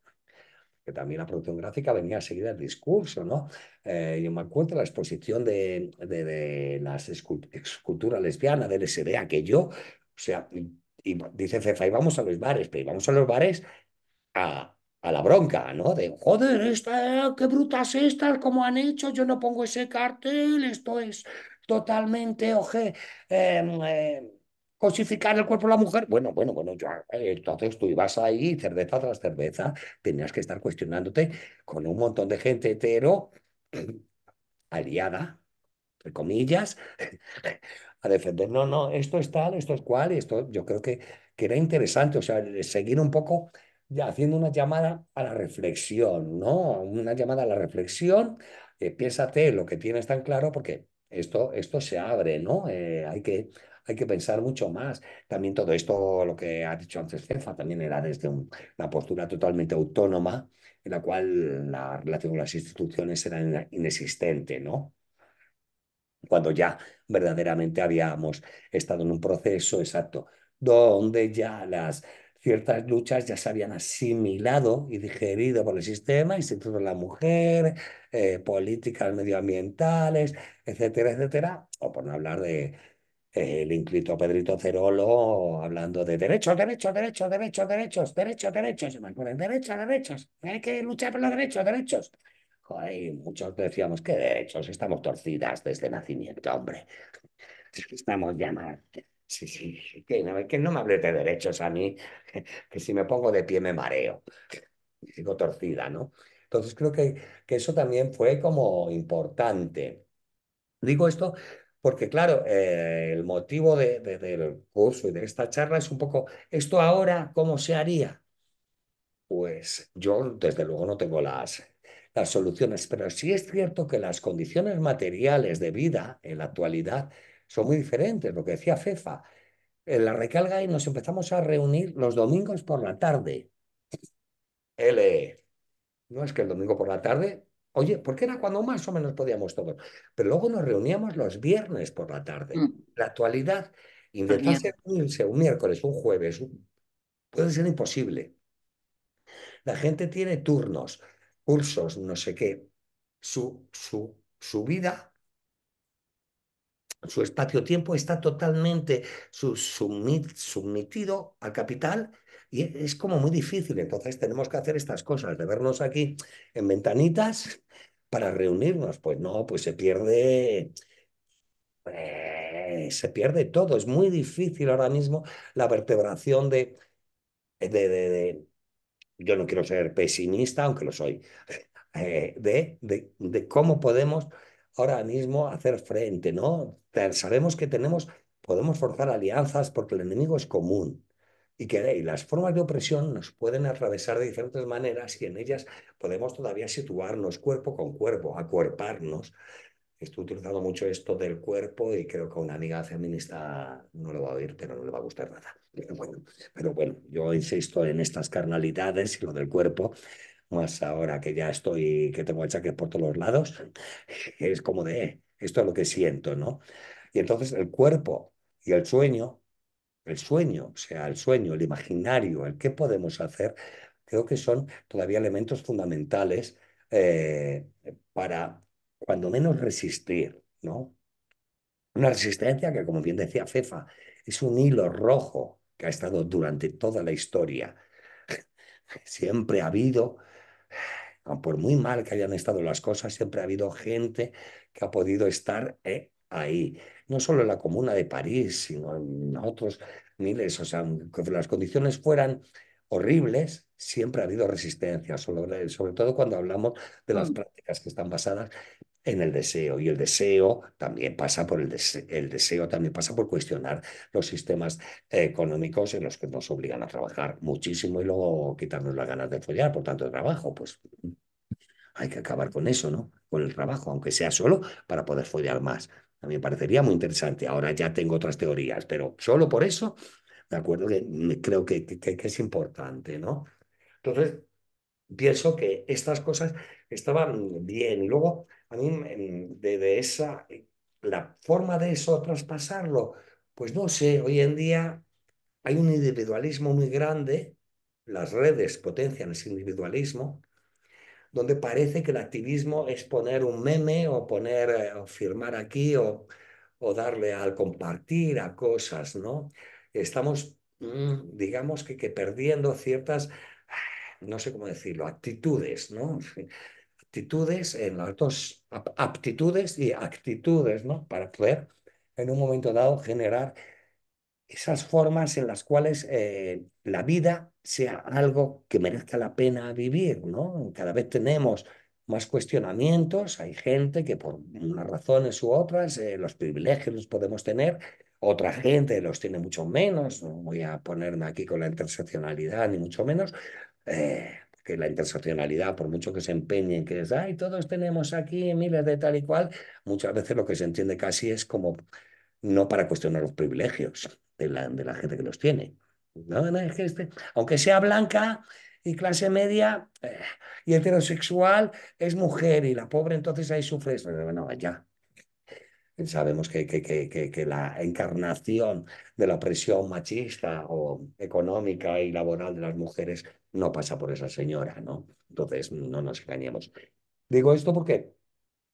que también la producción gráfica venía seguida del discurso, ¿no? Yo me acuerdo de la exposición de las esculturas lesbianas del SD, aquello, o sea, y dice Cefa, íbamos a los bares, pero íbamos a los bares a la bronca, ¿no? De, joder, qué brutas estas, cómo han hecho, yo no pongo ese cartel, esto es totalmente, cosificar el cuerpo de la mujer. Bueno, entonces tú ibas ahí, cerveza tras cerveza, tenías que estar cuestionándote con un montón de gente hetero, aliada, entre comillas, a defender, no, no, esto es tal, esto es cual, y esto yo creo que era interesante, o sea, seguir un poco ya haciendo una llamada a la reflexión, ¿no? Una llamada a la reflexión, piénsate lo que tienes tan claro, porque esto se abre, ¿no? Hay que pensar mucho más. También todo esto, lo que ha dicho antes Cefa, también era desde una postura totalmente autónoma, en la cual la relación con las instituciones era inexistente, ¿no? cuando ya verdaderamente habíamos estado en un proceso exacto, donde ya las ciertas luchas ya se habían asimilado y digerido por el sistema, Instituto de la Mujer, políticas medioambientales, etcétera, etcétera, o por no hablar de el ínclito Pedrito Cerolo hablando de derechos, derechos, derechos, derechos, derechos, derechos, derechos, y me ponen derechos, derechos, hay que luchar por los derechos, derechos. Joder, y muchos decíamos, ¿qué derechos? Estamos torcidas desde nacimiento, hombre. Estamos ya mal. Sí, sí, que no me hables de derechos a mí, que si me pongo de pie me mareo, y sigo torcida, ¿no? Entonces creo que eso también fue como importante. Digo esto porque, claro, el motivo del curso y de esta charla es un poco, ¿esto ahora cómo se haría? Pues yo, desde luego, no tengo las soluciones, pero sí es cierto que las condiciones materiales de vida en la actualidad son muy diferentes. Lo que decía Fefa, en la recalga y nos empezamos a reunir los domingos por la tarde. L. No es que el domingo por la tarde, oye, porque era cuando más o menos podíamos todos, pero luego nos reuníamos los viernes por la tarde. Mm, La actualidad, intentarse también. reunirse un miércoles, un jueves, puede ser imposible. La gente tiene turnos, cursos, no sé qué. Su vida, su espacio-tiempo está totalmente submitido al capital y es como muy difícil. Entonces tenemos que hacer estas cosas, de vernos aquí en ventanitas para reunirnos. Pues no, pues se pierde todo. Es muy difícil ahora mismo la vertebración de yo no quiero ser pesimista, aunque lo soy, de cómo podemos ahora mismo hacer frente, ¿no? Sabemos que podemos forzar alianzas porque el enemigo es común y las formas de opresión nos pueden atravesar de diferentes maneras y en ellas podemos todavía situarnos cuerpo con cuerpo, acuerparnos. Estoy utilizando mucho esto del cuerpo y creo que a una amiga feminista no lo va a oír, pero no le va a gustar nada. Pero bueno, yo insisto en estas carnalidades y lo del cuerpo, más ahora que ya estoy, que tengo achaques por todos los lados, es como de, esto es lo que siento, ¿no? Y entonces el cuerpo y el sueño, o sea, el sueño, el imaginario, el qué podemos hacer, creo que son todavía elementos fundamentales para, cuando menos, resistir, ¿no? Una resistencia que, como bien decía Fefa, es un hilo rojo que ha estado durante toda la historia. Siempre ha habido, por muy mal que hayan estado las cosas, siempre ha habido gente que ha podido estar ahí. No solo en la Comuna de París, sino en otros miles. O sea, aunque las condiciones fueran horribles, siempre ha habido resistencia, sobre todo cuando hablamos de las Mm, prácticas que están basadas en el deseo. Y el deseo también pasa por el deseo también pasa por cuestionar los sistemas económicos en los que nos obligan a trabajar muchísimo y luego quitarnos las ganas de follar por tanto trabajo. Pues hay que acabar con eso, ¿no? Con el trabajo, aunque sea solo para poder follar más. A mí me parecería muy interesante. Ahora ya tengo otras teorías, pero solo por eso me acuerdo que creo que es importante, ¿no? Entonces, pienso que estas cosas estaban bien. Y luego, a mí, de esa, la forma de eso traspasarlo, pues no sé, hoy en día hay un individualismo muy grande, las redes potencian ese individualismo, donde parece que el activismo es poner un meme o poner o firmar aquí o darle al compartir a cosas, ¿no? Estamos, digamos que perdiendo ciertas, no sé cómo decirlo, actitudes, ¿no? Actitudes en las dos, aptitudes y actitudes, ¿no? Para poder en un momento dado generar esas formas en las cuales la vida sea algo que merezca la pena vivir, ¿no? Cada vez tenemos más cuestionamientos, hay gente que por unas razones u otras los privilegios los podemos tener, otra gente los tiene mucho menos, no voy a ponerme aquí con la interseccionalidad ni mucho menos, que la interseccionalidad, por mucho que se empeñe en que es, ay, todos tenemos aquí miles de tal y cual, muchas veces lo que se entiende casi es como no para cuestionar los privilegios de la gente que los tiene. No, no, es que aunque sea blanca y clase media y heterosexual, es mujer y la pobre entonces ahí sufre. No, ya. Sabemos que la encarnación de la opresión machista o económica y laboral de las mujeres no pasa por esa señora, ¿no? Entonces, no nos engañemos. Digo esto porque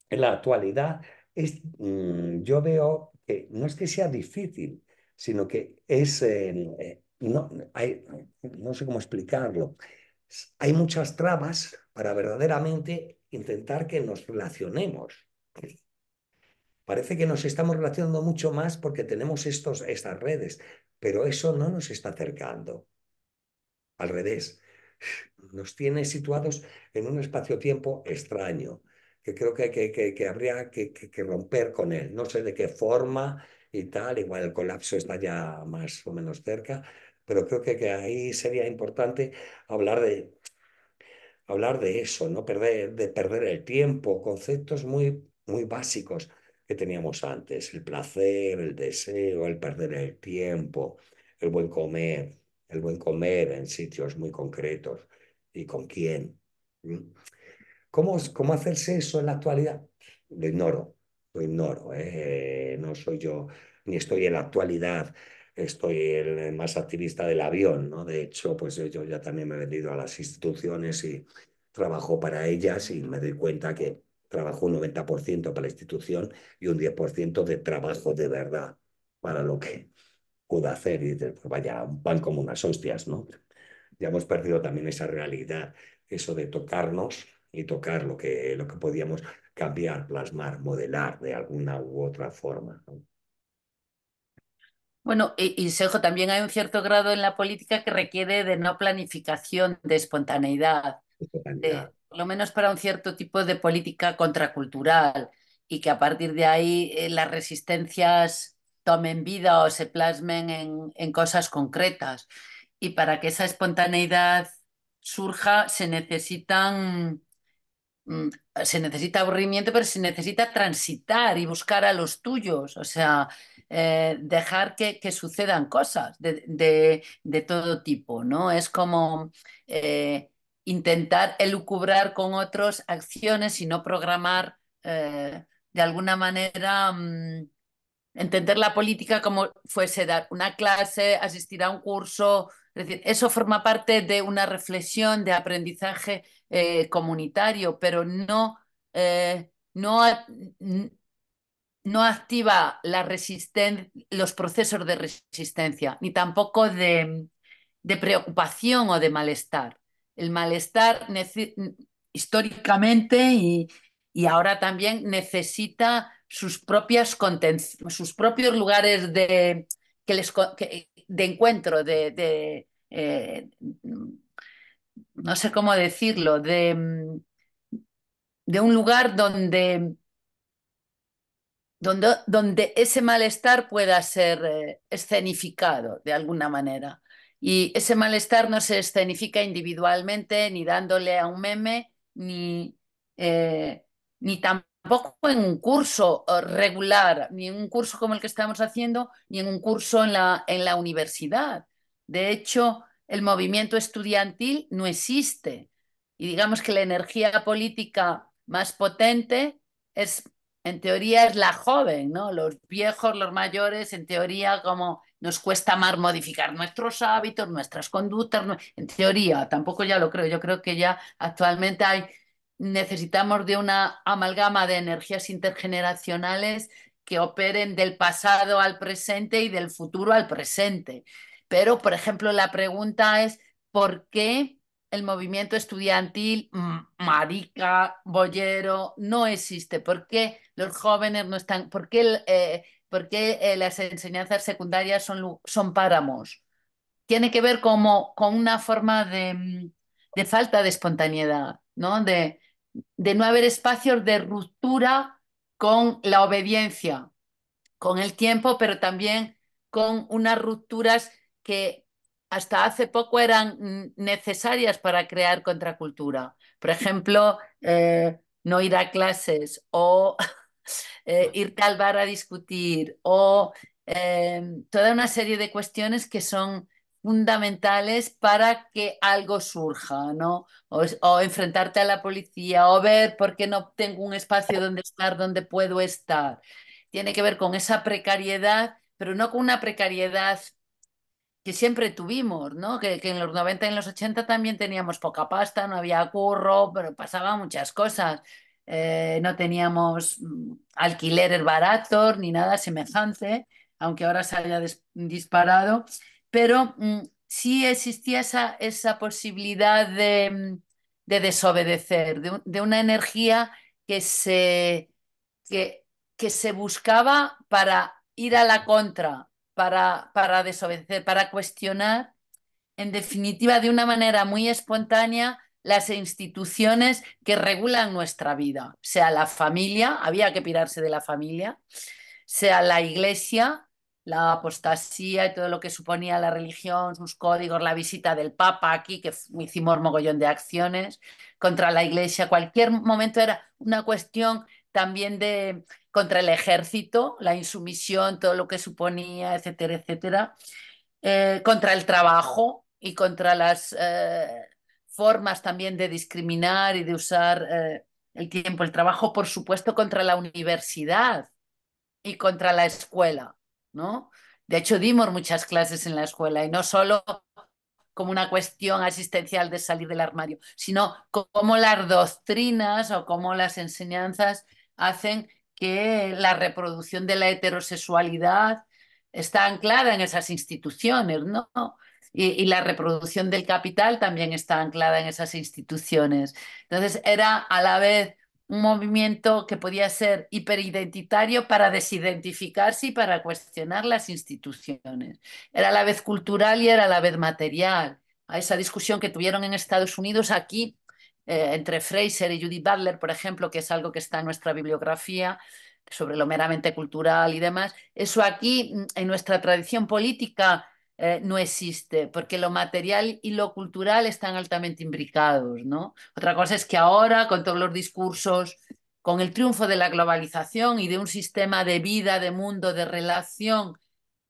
en la actualidad yo veo que no es que sea difícil, sino que no, no sé cómo explicarlo. Hay muchas trabas para verdaderamente intentar que nos relacionemos. Parece que nos estamos relacionando mucho más porque tenemos estas redes, pero eso no nos está acercando. Al revés, nos tiene situados en un espacio-tiempo extraño, que creo que habría que romper con él. No sé de qué forma y tal, igual el colapso está ya más o menos cerca, pero creo que ahí sería importante hablar hablar de eso, no de perder el tiempo, conceptos muy básicos que teníamos antes, el placer, el deseo, el perder el tiempo, el buen comer, el buen comer en sitios muy concretos y con quién. ¿Mm? ¿Cómo hacerse eso en la actualidad? Lo ignoro, ¿eh? No soy yo, ni estoy en la actualidad, estoy el más activista del avión, ¿no? De hecho, pues yo ya también me he vendido a las instituciones y trabajo para ellas y me doy cuenta que trabajo un 90% para la institución y un 10% de trabajo de verdad para lo que puedo hacer. Y dices, pues vaya, van como unas hostias, ¿no? Ya hemos perdido también esa realidad, eso de tocarnos y tocar lo que podíamos cambiar, plasmar, modelar de alguna u otra forma, ¿no? Bueno, y Sejo, también hay un cierto grado en la política que requiere de no planificación, de espontaneidad, De totalidad. por lo menos para un cierto tipo de política contracultural, y que a partir de ahí las resistencias tomen vida o se plasmen en cosas concretas. Y para que esa espontaneidad surja mm, se necesita aburrimiento, pero se necesita transitar y buscar a los tuyos, o sea, dejar que sucedan cosas de todo tipo, ¿no? Es como intentar elucubrar con otros acciones y no programar de alguna manera. Entender la política como fuese dar una clase, asistir a un curso, es decir, eso forma parte de una reflexión de aprendizaje comunitario, pero no activa los procesos de resistencia, ni tampoco de preocupación o de malestar. El malestar históricamente y ahora también necesita sus propios lugares de encuentro, no sé cómo decirlo, de un lugar donde ese malestar pueda ser escenificado de alguna manera. Y ese malestar no se escenifica individualmente, ni dándole a un meme, eh, ni tampoco en un curso regular, ni en un curso como el que estamos haciendo, ni en un curso en la universidad. De hecho, el movimiento estudiantil no existe. Y digamos que la energía política más potente es en teoría es la joven, ¿no? Los viejos, los mayores, en teoría, como nos cuesta más modificar nuestros hábitos, nuestras conductas, en teoría, tampoco ya lo creo, yo creo que ya actualmente necesitamos de una amalgama de energías intergeneracionales que operen del pasado al presente y del futuro al presente. Pero, por ejemplo, la pregunta es, ¿por qué el movimiento estudiantil, marica, boyero, no existe? ¿Por qué los jóvenes no están? ¿Por qué las enseñanzas secundarias son páramos? Tiene que ver con una forma de falta de espontaneidad, ¿no? De no haber espacios de ruptura con la obediencia, con el tiempo, pero también con unas rupturas que hasta hace poco eran necesarias para crear contracultura. Por ejemplo, no ir a clases o irte al bar a discutir o toda una serie de cuestiones que son fundamentales para que algo surja, ¿no? O enfrentarte a la policía o ver por qué no tengo un espacio donde estar, donde puedo estar. tiene que ver con esa precariedad, pero no con una precariedad que siempre tuvimos, ¿no? Que en los 90 y en los 80 también teníamos poca pasta, no había curro, pero pasaban muchas cosas. No teníamos alquileres baratos ni nada semejante, aunque ahora se haya disparado, pero sí existía esa posibilidad de desobedecer, de una energía que que, que se buscaba para ir a la contra, para desobedecer, para cuestionar, en definitiva, de una manera muy espontánea, las instituciones que regulan nuestra vida, sea la familia, había que pirarse de la familia, sea la iglesia, la apostasía y todo lo que suponía la religión, sus códigos, la visita del Papa aquí, que hicimos mogollón de acciones contra la iglesia, cualquier momento era una cuestión también de contra el ejército, la insumisión, todo lo que suponía, etcétera, etcétera, contra el trabajo y contra las formas también de discriminar y de usar el tiempo, el trabajo, por supuesto, contra la universidad y contra la escuela, ¿no? De hecho, dimos muchas clases en la escuela y no solo como una cuestión asistencial de salir del armario, sino cómo las doctrinas o cómo las enseñanzas hacen que la reproducción de la heterosexualidad está anclada en esas instituciones, ¿no? Y la reproducción del capital también está anclada en esas instituciones. Entonces era a la vez un movimiento que podía ser hiperidentitario para desidentificarse y para cuestionar las instituciones. Era a la vez cultural y era a la vez material. A esa discusión que tuvieron en Estados Unidos aquí, entre Fraser y Judith Butler, por ejemplo, que es algo que está en nuestra bibliografía, sobre lo meramente cultural y demás, eso aquí en nuestra tradición política no existe, porque lo material y lo cultural están altamente imbricados, ¿no? Otra cosa es que ahora, con todos los discursos, con el triunfo de la globalización y de un sistema de vida, de mundo, de relación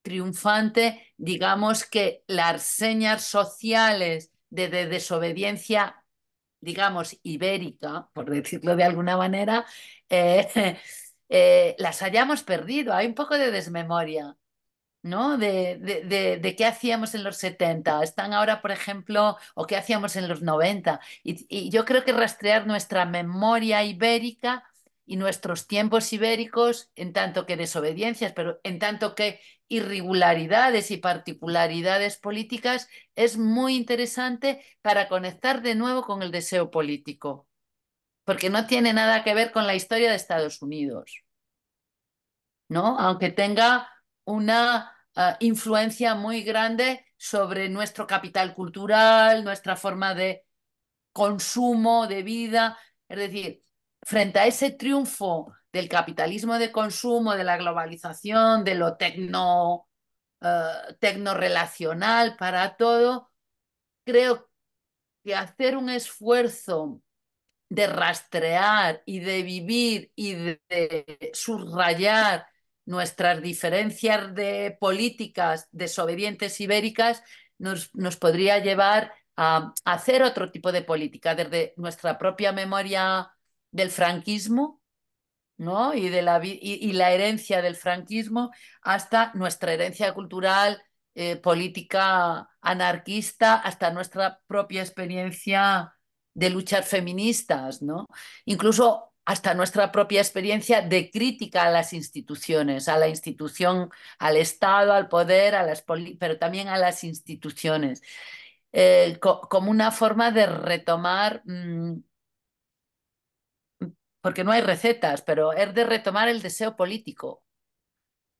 triunfante, digamos que las señas sociales de desobediencia, digamos, ibérica, por decirlo de alguna manera, eh, las hayamos perdido. Hay un poco de desmemoria, ¿no? De qué hacíamos en los 70, están ahora, por ejemplo, o qué hacíamos en los 90. Y yo creo que rastrear nuestra memoria ibérica y nuestros tiempos ibéricos, en tanto que desobediencias, pero en tanto que irregularidades y particularidades políticas, es muy interesante para conectar de nuevo con el deseo político, porque no tiene nada que ver con la historia de Estados Unidos, ¿no? Aunque tenga una influencia muy grande sobre nuestro capital cultural, nuestra forma de consumo, de vida. Es decir, frente a ese triunfo del capitalismo de consumo, de la globalización, de lo tecno relacional para todo, creo que hacer un esfuerzo de rastrear y de vivir y de subrayar nuestras diferencias de políticas desobedientes ibéricas nos podría llevar a hacer otro tipo de política desde nuestra propia memoria del franquismo, ¿no? Y la herencia del franquismo hasta nuestra herencia cultural, política anarquista, hasta nuestra propia experiencia de luchas feministas, ¿no? Incluso hasta nuestra propia experiencia de crítica a las instituciones, a la institución, al Estado, al poder, pero también a las instituciones, como una forma de retomar porque no hay recetas, pero es de retomar el deseo político.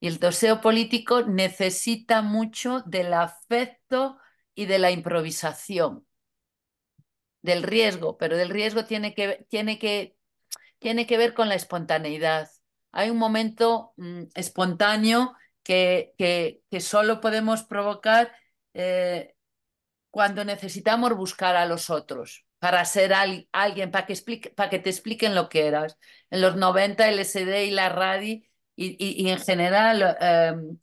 Y el deseo político necesita mucho del afecto y de la improvisación, del riesgo, pero del riesgo tiene que ver con la espontaneidad. Hay un momento espontáneo que solo podemos provocar cuando necesitamos buscar a los otros para ser alguien, para que te expliquen lo que eras. En los 90 el SD y la RADI y en general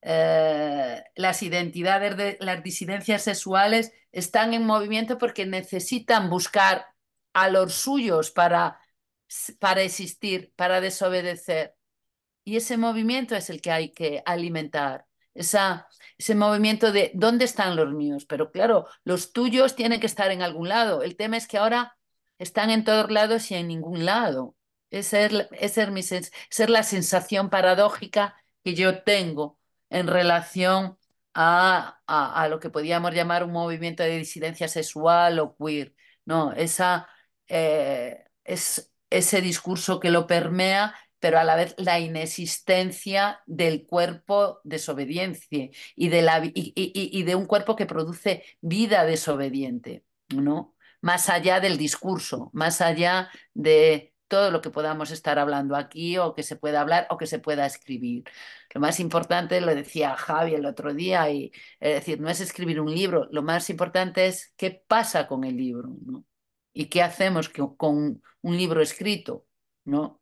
las identidades de las disidencias sexuales están en movimiento porque necesitan buscar a los suyos para existir, para desobedecer. Y ese movimiento es el que hay que alimentar. Ese movimiento de ¿dónde están los míos? Pero claro, los tuyos tienen que estar en algún lado. El tema es que ahora están en todos lados y en ningún lado. Esa es la sensación paradójica que yo tengo en relación a lo que podríamos llamar un movimiento de disidencia sexual o queer. No, es ese discurso que lo permea, pero a la vez la inexistencia del cuerpo desobediente y de un cuerpo que produce vida desobediente, ¿no? Más allá del discurso, más allá de todo lo que podamos estar hablando aquí o que se pueda hablar o que se pueda escribir. Lo más importante, lo decía Javi el otro día, es decir, no es escribir un libro, lo más importante es qué pasa con el libro, ¿no? ¿Y qué hacemos con un libro escrito, ¿no?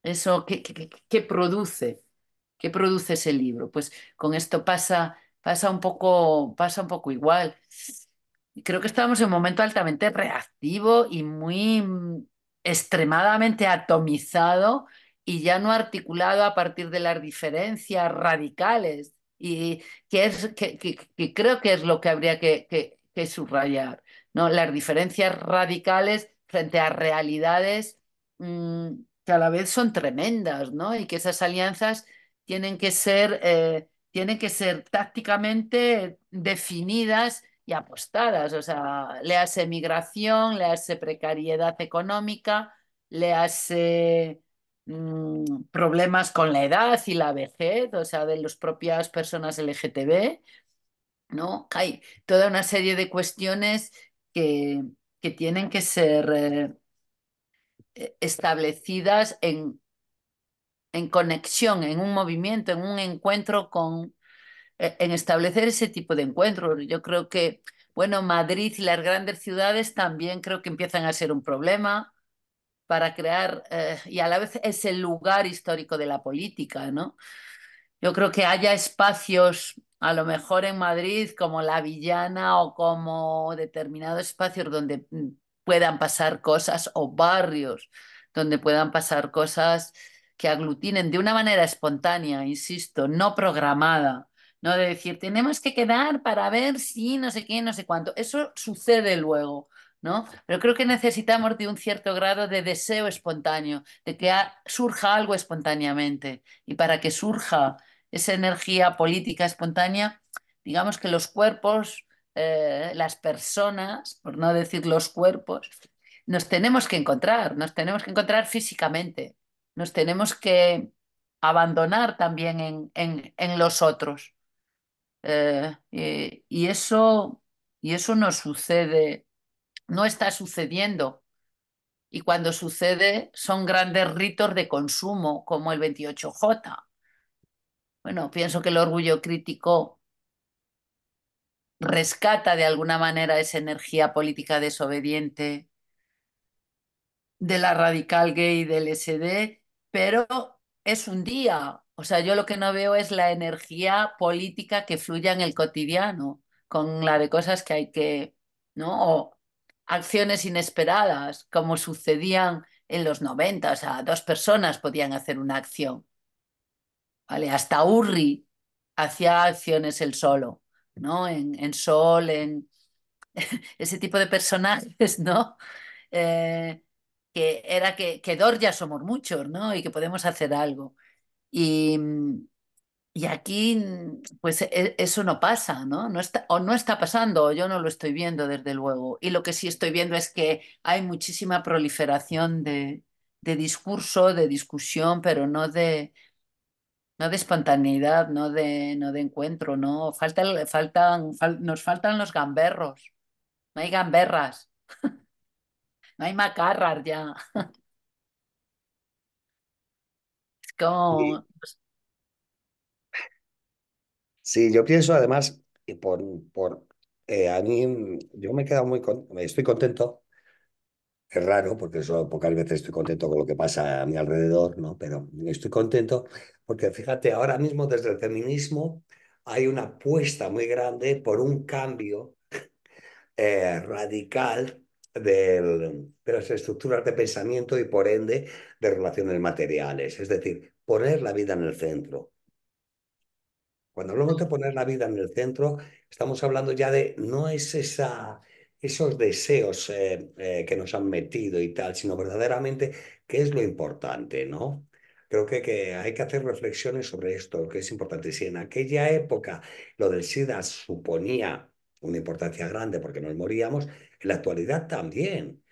Eso, ¿qué produce? ¿Qué produce ese libro? Pues con esto pasa un poco igual. Creo que estamos en un momento altamente reactivo y muy extremadamente atomizado y ya no articulado a partir de las diferencias radicales. Y que creo que es lo que habría que subrayar, ¿no? Las diferencias radicales frente a realidades que a la vez son tremendas, ¿no? Y que esas alianzas tienen que ser tácticamente definidas y apostadas. O sea, léase migración, léase precariedad económica, léase problemas con la edad y la vejez, o sea, de las propias personas LGTB, ¿no? Hay toda una serie de cuestiones que, que tienen que ser establecidas en conexión, en un movimiento, en un encuentro en establecer ese tipo de encuentros. Yo creo que, bueno, Madrid y las grandes ciudades también creo que empiezan a ser un problema para crear, y a la vez es el lugar histórico de la política, ¿no? Yo creo que haya espacios, a lo mejor en Madrid, como La Villana o como determinados espacios donde puedan pasar cosas, o barrios donde puedan pasar cosas que aglutinen de una manera espontánea, insisto, no programada, no de decir, tenemos que quedar para ver si no sé qué, no sé cuánto. Eso sucede luego, ¿no? Pero creo que necesitamos de un cierto grado de deseo espontáneo, de que surja algo espontáneamente. Y para que surja esa energía política espontánea, digamos que los cuerpos, las personas, por no decir los cuerpos, nos tenemos que encontrar físicamente, nos tenemos que abandonar también en los otros. Y eso no sucede, no está sucediendo. Y cuando sucede son grandes ritos de consumo, como el 28J. Bueno, pienso que el orgullo crítico rescata de alguna manera esa energía política desobediente de la radical gay del SD, pero es un día. O sea, yo lo que no veo es la energía política que fluya en el cotidiano, con la de cosas que hay que, ¿no? O acciones inesperadas, como sucedían en los 90. O sea, dos personas podían hacer una acción, ¿vale? Hasta Urri hacía acciones él solo, ¿no? En Sol, en ese tipo de personajes, ¿no? Eh, que dos ya somos muchos, ¿no? Y que podemos hacer algo. Y, y aquí, pues eso no pasa, ¿no? No está, o no está pasando, o yo no lo estoy viendo desde luego. Y lo que sí estoy viendo es que hay muchísima proliferación de discurso, de discusión, pero no de espontaneidad, no de encuentro, ¿no? Nos faltan los gamberros. No hay gamberras, no hay macarras ya. Es Y como, sí, yo pienso además, y a mí, yo me he quedado estoy contento. Es raro porque eso, pocas veces estoy contento con lo que pasa a mi alrededor, ¿no? Pero estoy contento porque fíjate, ahora mismo desde el feminismo hay una apuesta muy grande por un cambio radical de las estructuras de pensamiento y por ende de relaciones materiales. Es decir, poner la vida en el centro. Cuando hablamos de poner la vida en el centro, estamos hablando ya de, no es esos deseos que nos han metido y tal, sino verdaderamente qué es lo importante, ¿no? Creo que hay que hacer reflexiones sobre esto, que es importante. Si en aquella época lo del SIDA suponía una importancia grande porque nos moríamos, en la actualidad también.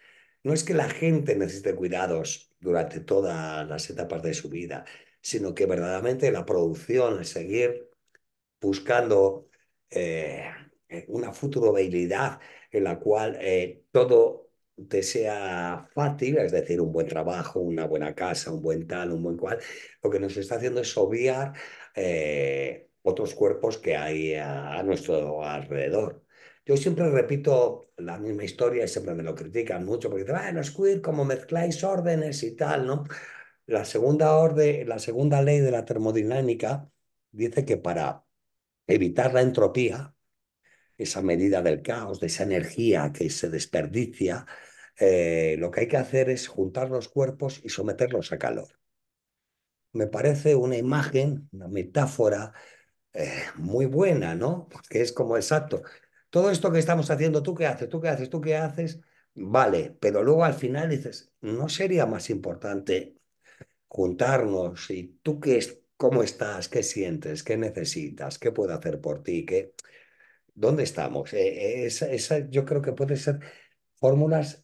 No es que la gente necesite cuidados durante todas las etapas de su vida, sino que verdaderamente la producción, el seguir buscando eh, una futurabilidad en la cual todo te sea fácil, es decir, un buen trabajo, una buena casa, un buen tal, un buen cual, lo que nos está haciendo es obviar otros cuerpos que hay a nuestro alrededor. Yo siempre repito la misma historia y siempre me lo critican mucho porque dicen, bueno, es queer, como mezcláis órdenes y tal, ¿no? La segunda ley de la termodinámica dice que para evitar la entropía, esa medida del caos, de esa energía que se desperdicia, lo que hay que hacer es juntar los cuerpos y someterlos a calor. Me parece una imagen, una metáfora muy buena, ¿no? Porque es como exacto. Todo esto que estamos haciendo, ¿tú qué haces? ¿Tú qué haces? ¿Tú qué haces? Vale, pero luego al final dices, ¿no sería más importante juntarnos y tú qué es, cómo estás, qué sientes, qué necesitas, qué puedo hacer por ti, qué, dónde estamos? Yo creo que pueden ser fórmulas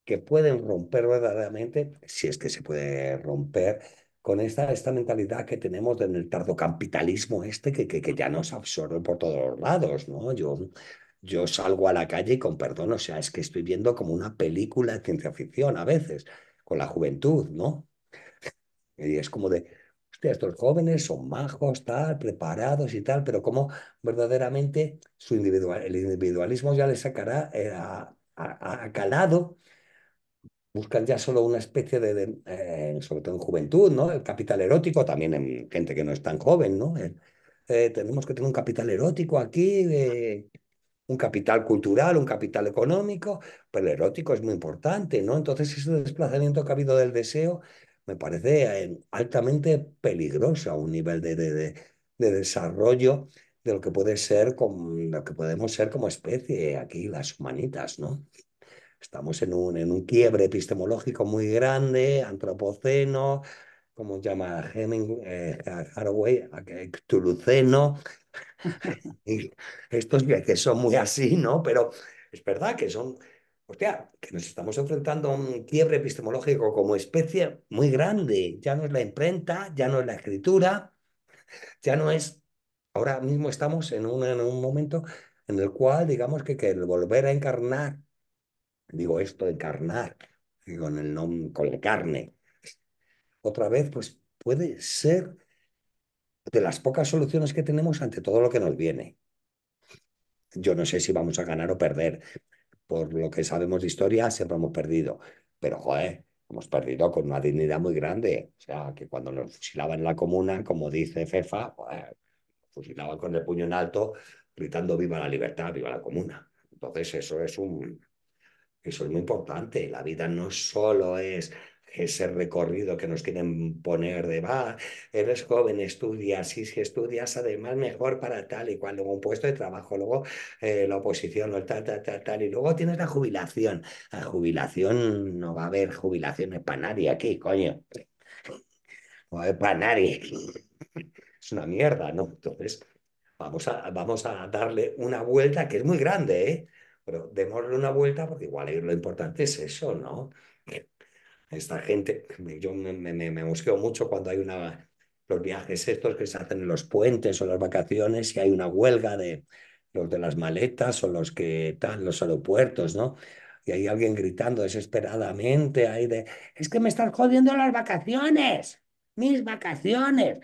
que pueden romper verdaderamente, si es que se puede romper, con esta mentalidad que tenemos del tardocapitalismo este que ya nos absorbe por todos los lados, ¿no? Yo salgo a la calle y con perdón, o sea, es que estoy viendo como una película de ciencia ficción a veces, con la juventud, ¿no? Y es como de, hostia, estos jóvenes son majos, tal, preparados y tal, pero cómo verdaderamente el individualismo ya les sacará a calado, buscan ya solo una especie sobre todo en juventud, ¿no? El capital erótico, también en gente que no es tan joven, ¿no? Tenemos que tener un capital erótico aquí, un capital cultural, un capital económico, pero el erótico es muy importante, ¿no? Entonces ese desplazamiento que ha habido del deseo me parece altamente peligroso a un nivel de desarrollo de lo que puede ser, lo que podemos ser como especie aquí, las humanitas, ¿no? Estamos en un quiebre epistemológico muy grande, antropoceno, como llama Haraway, Cthulhuceno, y estos que son muy así, ¿no? Pero es verdad que son, hostia, que nos estamos enfrentando a un quiebre epistemológico como especie muy grande. Ya no es la imprenta, ya no es la escritura, ya no es. Ahora mismo estamos en un momento en el cual, digamos que el volver a encarnar, digo esto, encarnar, con el nombre, con la carne, otra vez, pues puede ser de las pocas soluciones que tenemos ante todo lo que nos viene. Yo no sé si vamos a ganar o perder. Por lo que sabemos de historia, siempre hemos perdido. Pero, joder, hemos perdido con una dignidad muy grande. O sea, que cuando nos fusilaban en la comuna, como dice Fefa, joder, fusilaban con el puño en alto, gritando viva la libertad, viva la comuna. Entonces, eso es muy importante. La vida no solo es ese recorrido que nos quieren poner de, va, eres joven, estudias, y si estudias además mejor para tal y cual, luego un puesto de trabajo, luego la oposición, o tal, tal, tal, tal, y luego tienes la jubilación. La jubilación, no va a haber jubilaciones para nadie aquí, coño. No va a haber para nadie. Es una mierda, ¿no? Entonces, vamos a darle una vuelta que es muy grande, ¿eh? Pero démosle una vuelta porque igual lo importante es eso, ¿no? Esta gente, yo me mosqueo mucho cuando hay los viajes estos que se hacen en los puentes o las vacaciones y hay una huelga de los de las maletas o los que están los aeropuertos, ¿no? Y hay alguien gritando desesperadamente ahí es que me están jodiendo las vacaciones, mis vacaciones.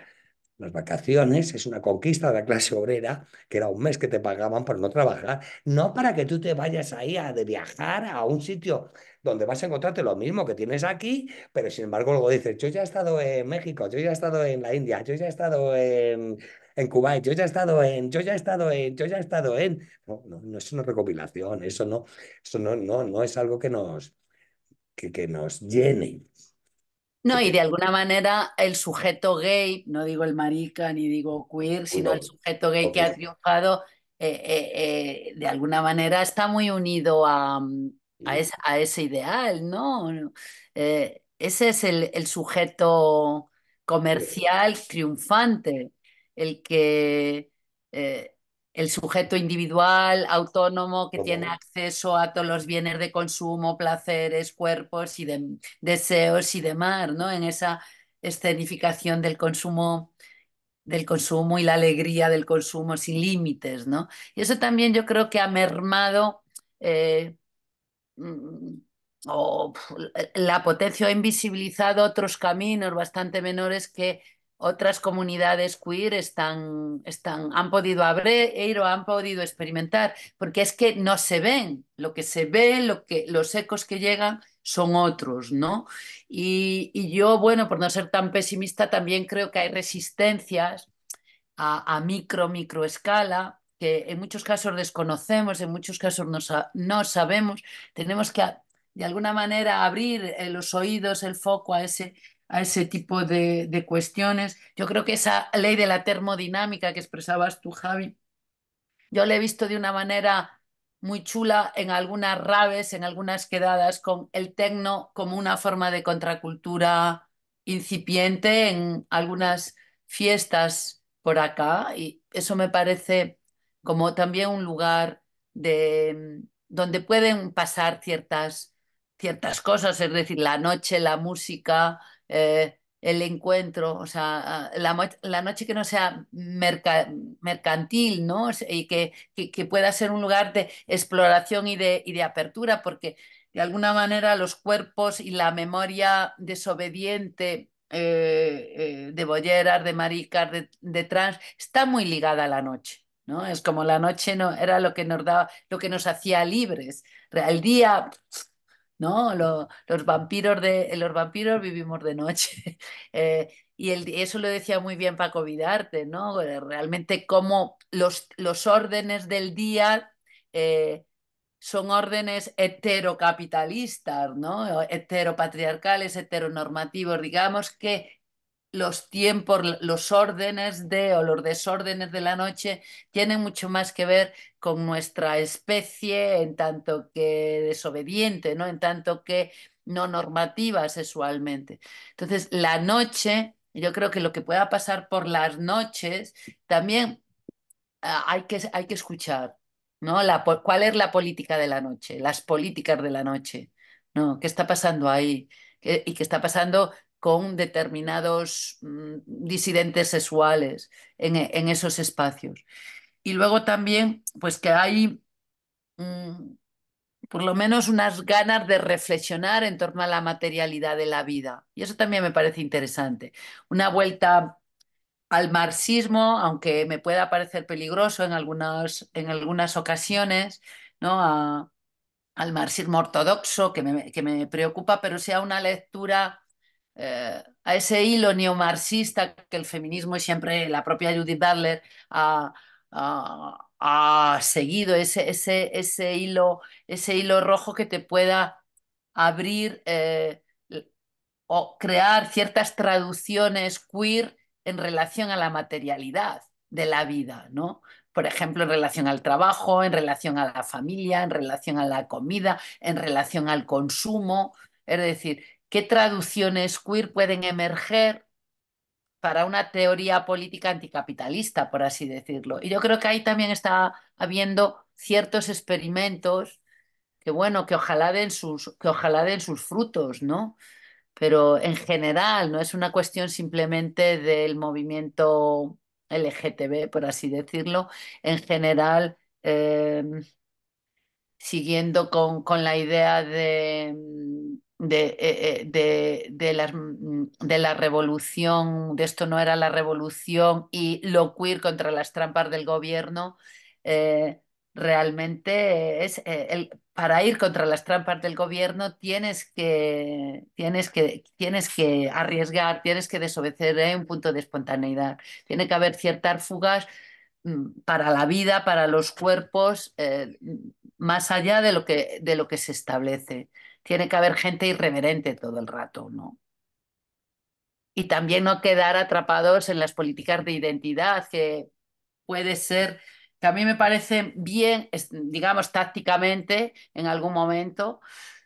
Las vacaciones es una conquista de la clase obrera, que era un mes que te pagaban por no trabajar, no para que tú te vayas ahí de viajar a un sitio donde vas a encontrarte lo mismo que tienes aquí, pero sin embargo luego dices, yo ya he estado en México, yo ya he estado en la India, yo ya he estado en Kuwait, yo ya he estado en, yo ya he estado en. No, no, no es una recopilación, eso no es algo que nos llene. No, y de que alguna manera el sujeto gay, no digo el marica ni digo queer, uy, sino el no, sujeto gay que ha entonces, triunfado, de alguna manera está muy unido mm, a ese ideal, ¿no? Ese es el sujeto eh, comercial triunfante, el que, eh, el sujeto individual, autónomo, que tiene como, acceso a todos los bienes de consumo, placeres, cuerpos y deseos y demás, ¿no? En esa escenificación del consumo y la alegría del consumo sin límites, ¿no? Y eso también yo creo que ha mermado eh, mm, o la potencia ha invisibilizado otros caminos bastante menores que otras comunidades queer han podido abrir o han podido experimentar, porque es que no se ven, lo que se ve, los ecos que llegan son otros, ¿no? Y yo, bueno, por no ser tan pesimista, también creo que hay resistencias a micro escala, que en muchos casos desconocemos, en muchos casos no sabemos. Tenemos que, de alguna manera, abrir los oídos, el foco a ese tipo de cuestiones. Yo creo que esa ley de la termodinámica que expresabas tú, Javi, yo la he visto de una manera muy chula en algunas raves, en algunas quedadas, con el tecno como una forma de contracultura incipiente en algunas fiestas por acá. Y eso me parece como también un lugar donde pueden pasar ciertas cosas, es decir, la noche, la música. El encuentro, o sea, la noche que no sea mercantil, ¿no? Y que pueda ser un lugar de exploración y de apertura, porque de alguna manera los cuerpos y la memoria desobediente de bolleras, de maricas, de trans, está muy ligada a la noche. ¿No? Es como la noche no, era lo que nos daba, lo que nos hacía libres. El día, ¿no? Los vampiros vivimos de noche. Eso lo decía muy bien Paco Vidarte, ¿no? Realmente cómo los órdenes del día son órdenes heterocapitalistas, ¿no? Heteropatriarcales, heteronormativos. Digamos que los tiempos, los órdenes o los desórdenes de la noche tienen mucho más que ver con nuestra especie en tanto que desobediente, ¿no? En tanto que no normativa sexualmente. Entonces, la noche, yo creo que lo que pueda pasar por las noches también hay que escuchar, ¿no? ¿Cuál es la política de la noche? Las políticas de la noche, ¿no? ¿Qué está pasando ahí? ¿Y qué está pasando con determinados disidentes sexuales en esos espacios? Y luego también, pues que hay mm, por lo menos unas ganas de reflexionar en torno a la materialidad de la vida. Y eso también me parece interesante. Una vuelta al marxismo, aunque me pueda parecer peligroso en algunas ocasiones, ¿no? Al marxismo ortodoxo, que me preocupa, pero sea una lectura a ese hilo neomarxista que el feminismo y siempre la propia Judith Butler ha, ha seguido, ese hilo rojo que te pueda abrir o crear ciertas traducciones queer en relación a la materialidad de la vida, ¿no? Por ejemplo, en relación al trabajo, en relación a la familia, en relación a la comida, en relación al consumo. Es decir, ¿qué traducciones queer pueden emerger para una teoría política anticapitalista, por así decirlo? Y yo creo que ahí también está habiendo ciertos experimentos que, bueno, que ojalá den sus frutos, ¿no? Pero en general no es una cuestión simplemente del movimiento LGTB, por así decirlo. En general, siguiendo con la idea de la revolución, de esto no era la revolución y lo queer contra las trampas del gobierno, eh, realmente para ir contra las trampas del gobierno tienes que arriesgar, tienes que desobedecer un punto de espontaneidad. Tiene que haber ciertas fugas para la vida, para los cuerpos, más allá de lo que se establece. Tiene que haber gente irreverente todo el rato, ¿no? y también no quedar atrapados en las políticas de identidad, que puede ser, que a mí me parece bien, digamos, tácticamente, en algún momento,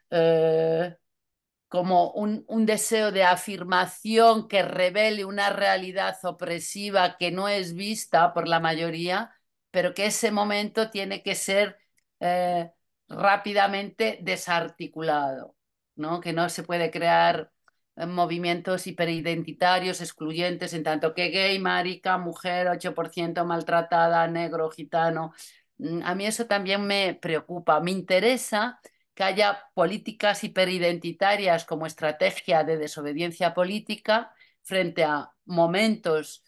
eh, como un deseo de afirmación que revele una realidad opresiva que no es vista por la mayoría, pero que ese momento tiene que ser eh, rápidamente desarticulado, ¿no? Que no se puede crear movimientos hiperidentitarios, excluyentes, en tanto que gay, marica, mujer, 8% maltratada, negro, gitano. A mí eso también me preocupa. Me interesa que haya políticas hiperidentitarias como estrategia de desobediencia política frente a momentos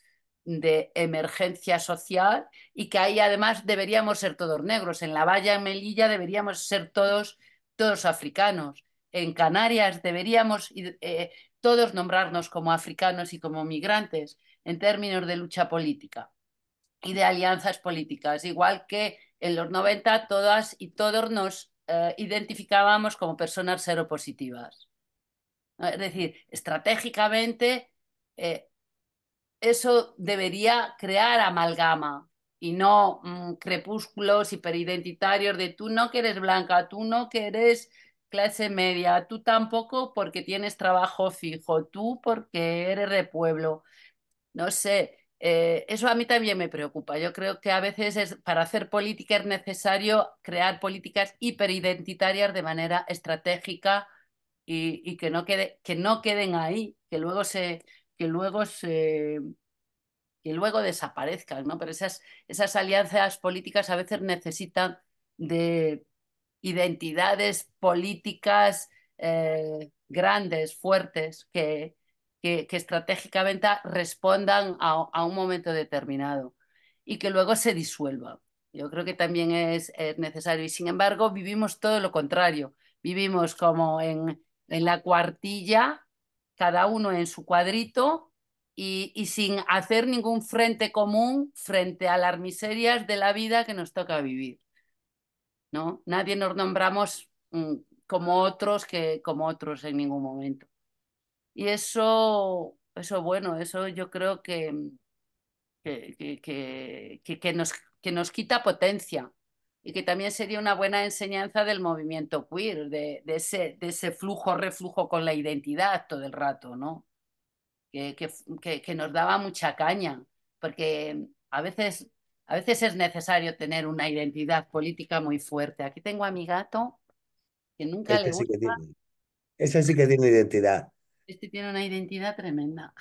de emergencia social, y que ahí además deberíamos ser todos negros. En La Valla, en Melilla, deberíamos ser todos africanos. En Canarias deberíamos todos nombrarnos como africanos y como migrantes en términos de lucha política y de alianzas políticas, igual que en los 90 todas y todos nos identificábamos como personas seropositivas. Es decir, estratégicamente eh, eso debería crear amalgama y no crepúsculos hiperidentitarios de tú no que eres blanca, tú no que eres clase media, tú tampoco porque tienes trabajo fijo, tú porque eres de pueblo. No sé, eso a mí también me preocupa. Yo creo que a veces para hacer política es necesario crear políticas hiperidentitarias de manera estratégica y que no queden ahí, que luego se, que luego desaparezcan, ¿no? Pero esas alianzas políticas a veces necesitan de identidades políticas grandes, fuertes, que estratégicamente respondan a un momento determinado y que luego se disuelvan. Yo creo que también es necesario. Y sin embargo, vivimos todo lo contrario. Vivimos como en la cuartilla, cada uno en su cuadrito y sin hacer ningún frente común frente a las miserias de la vida que nos toca vivir, ¿no? Nadie nos nombramos como otros en ningún momento. Y bueno, eso yo creo que nos quita potencia y que también sería una buena enseñanza del movimiento queer, de ese flujo-reflujo con la identidad todo el rato, ¿no? Que nos daba mucha caña, porque a veces es necesario tener una identidad política muy fuerte. Aquí tengo a mi gato que nunca le Este sí gusta. que tiene, ese sí que tiene identidad. Este tiene una identidad tremenda.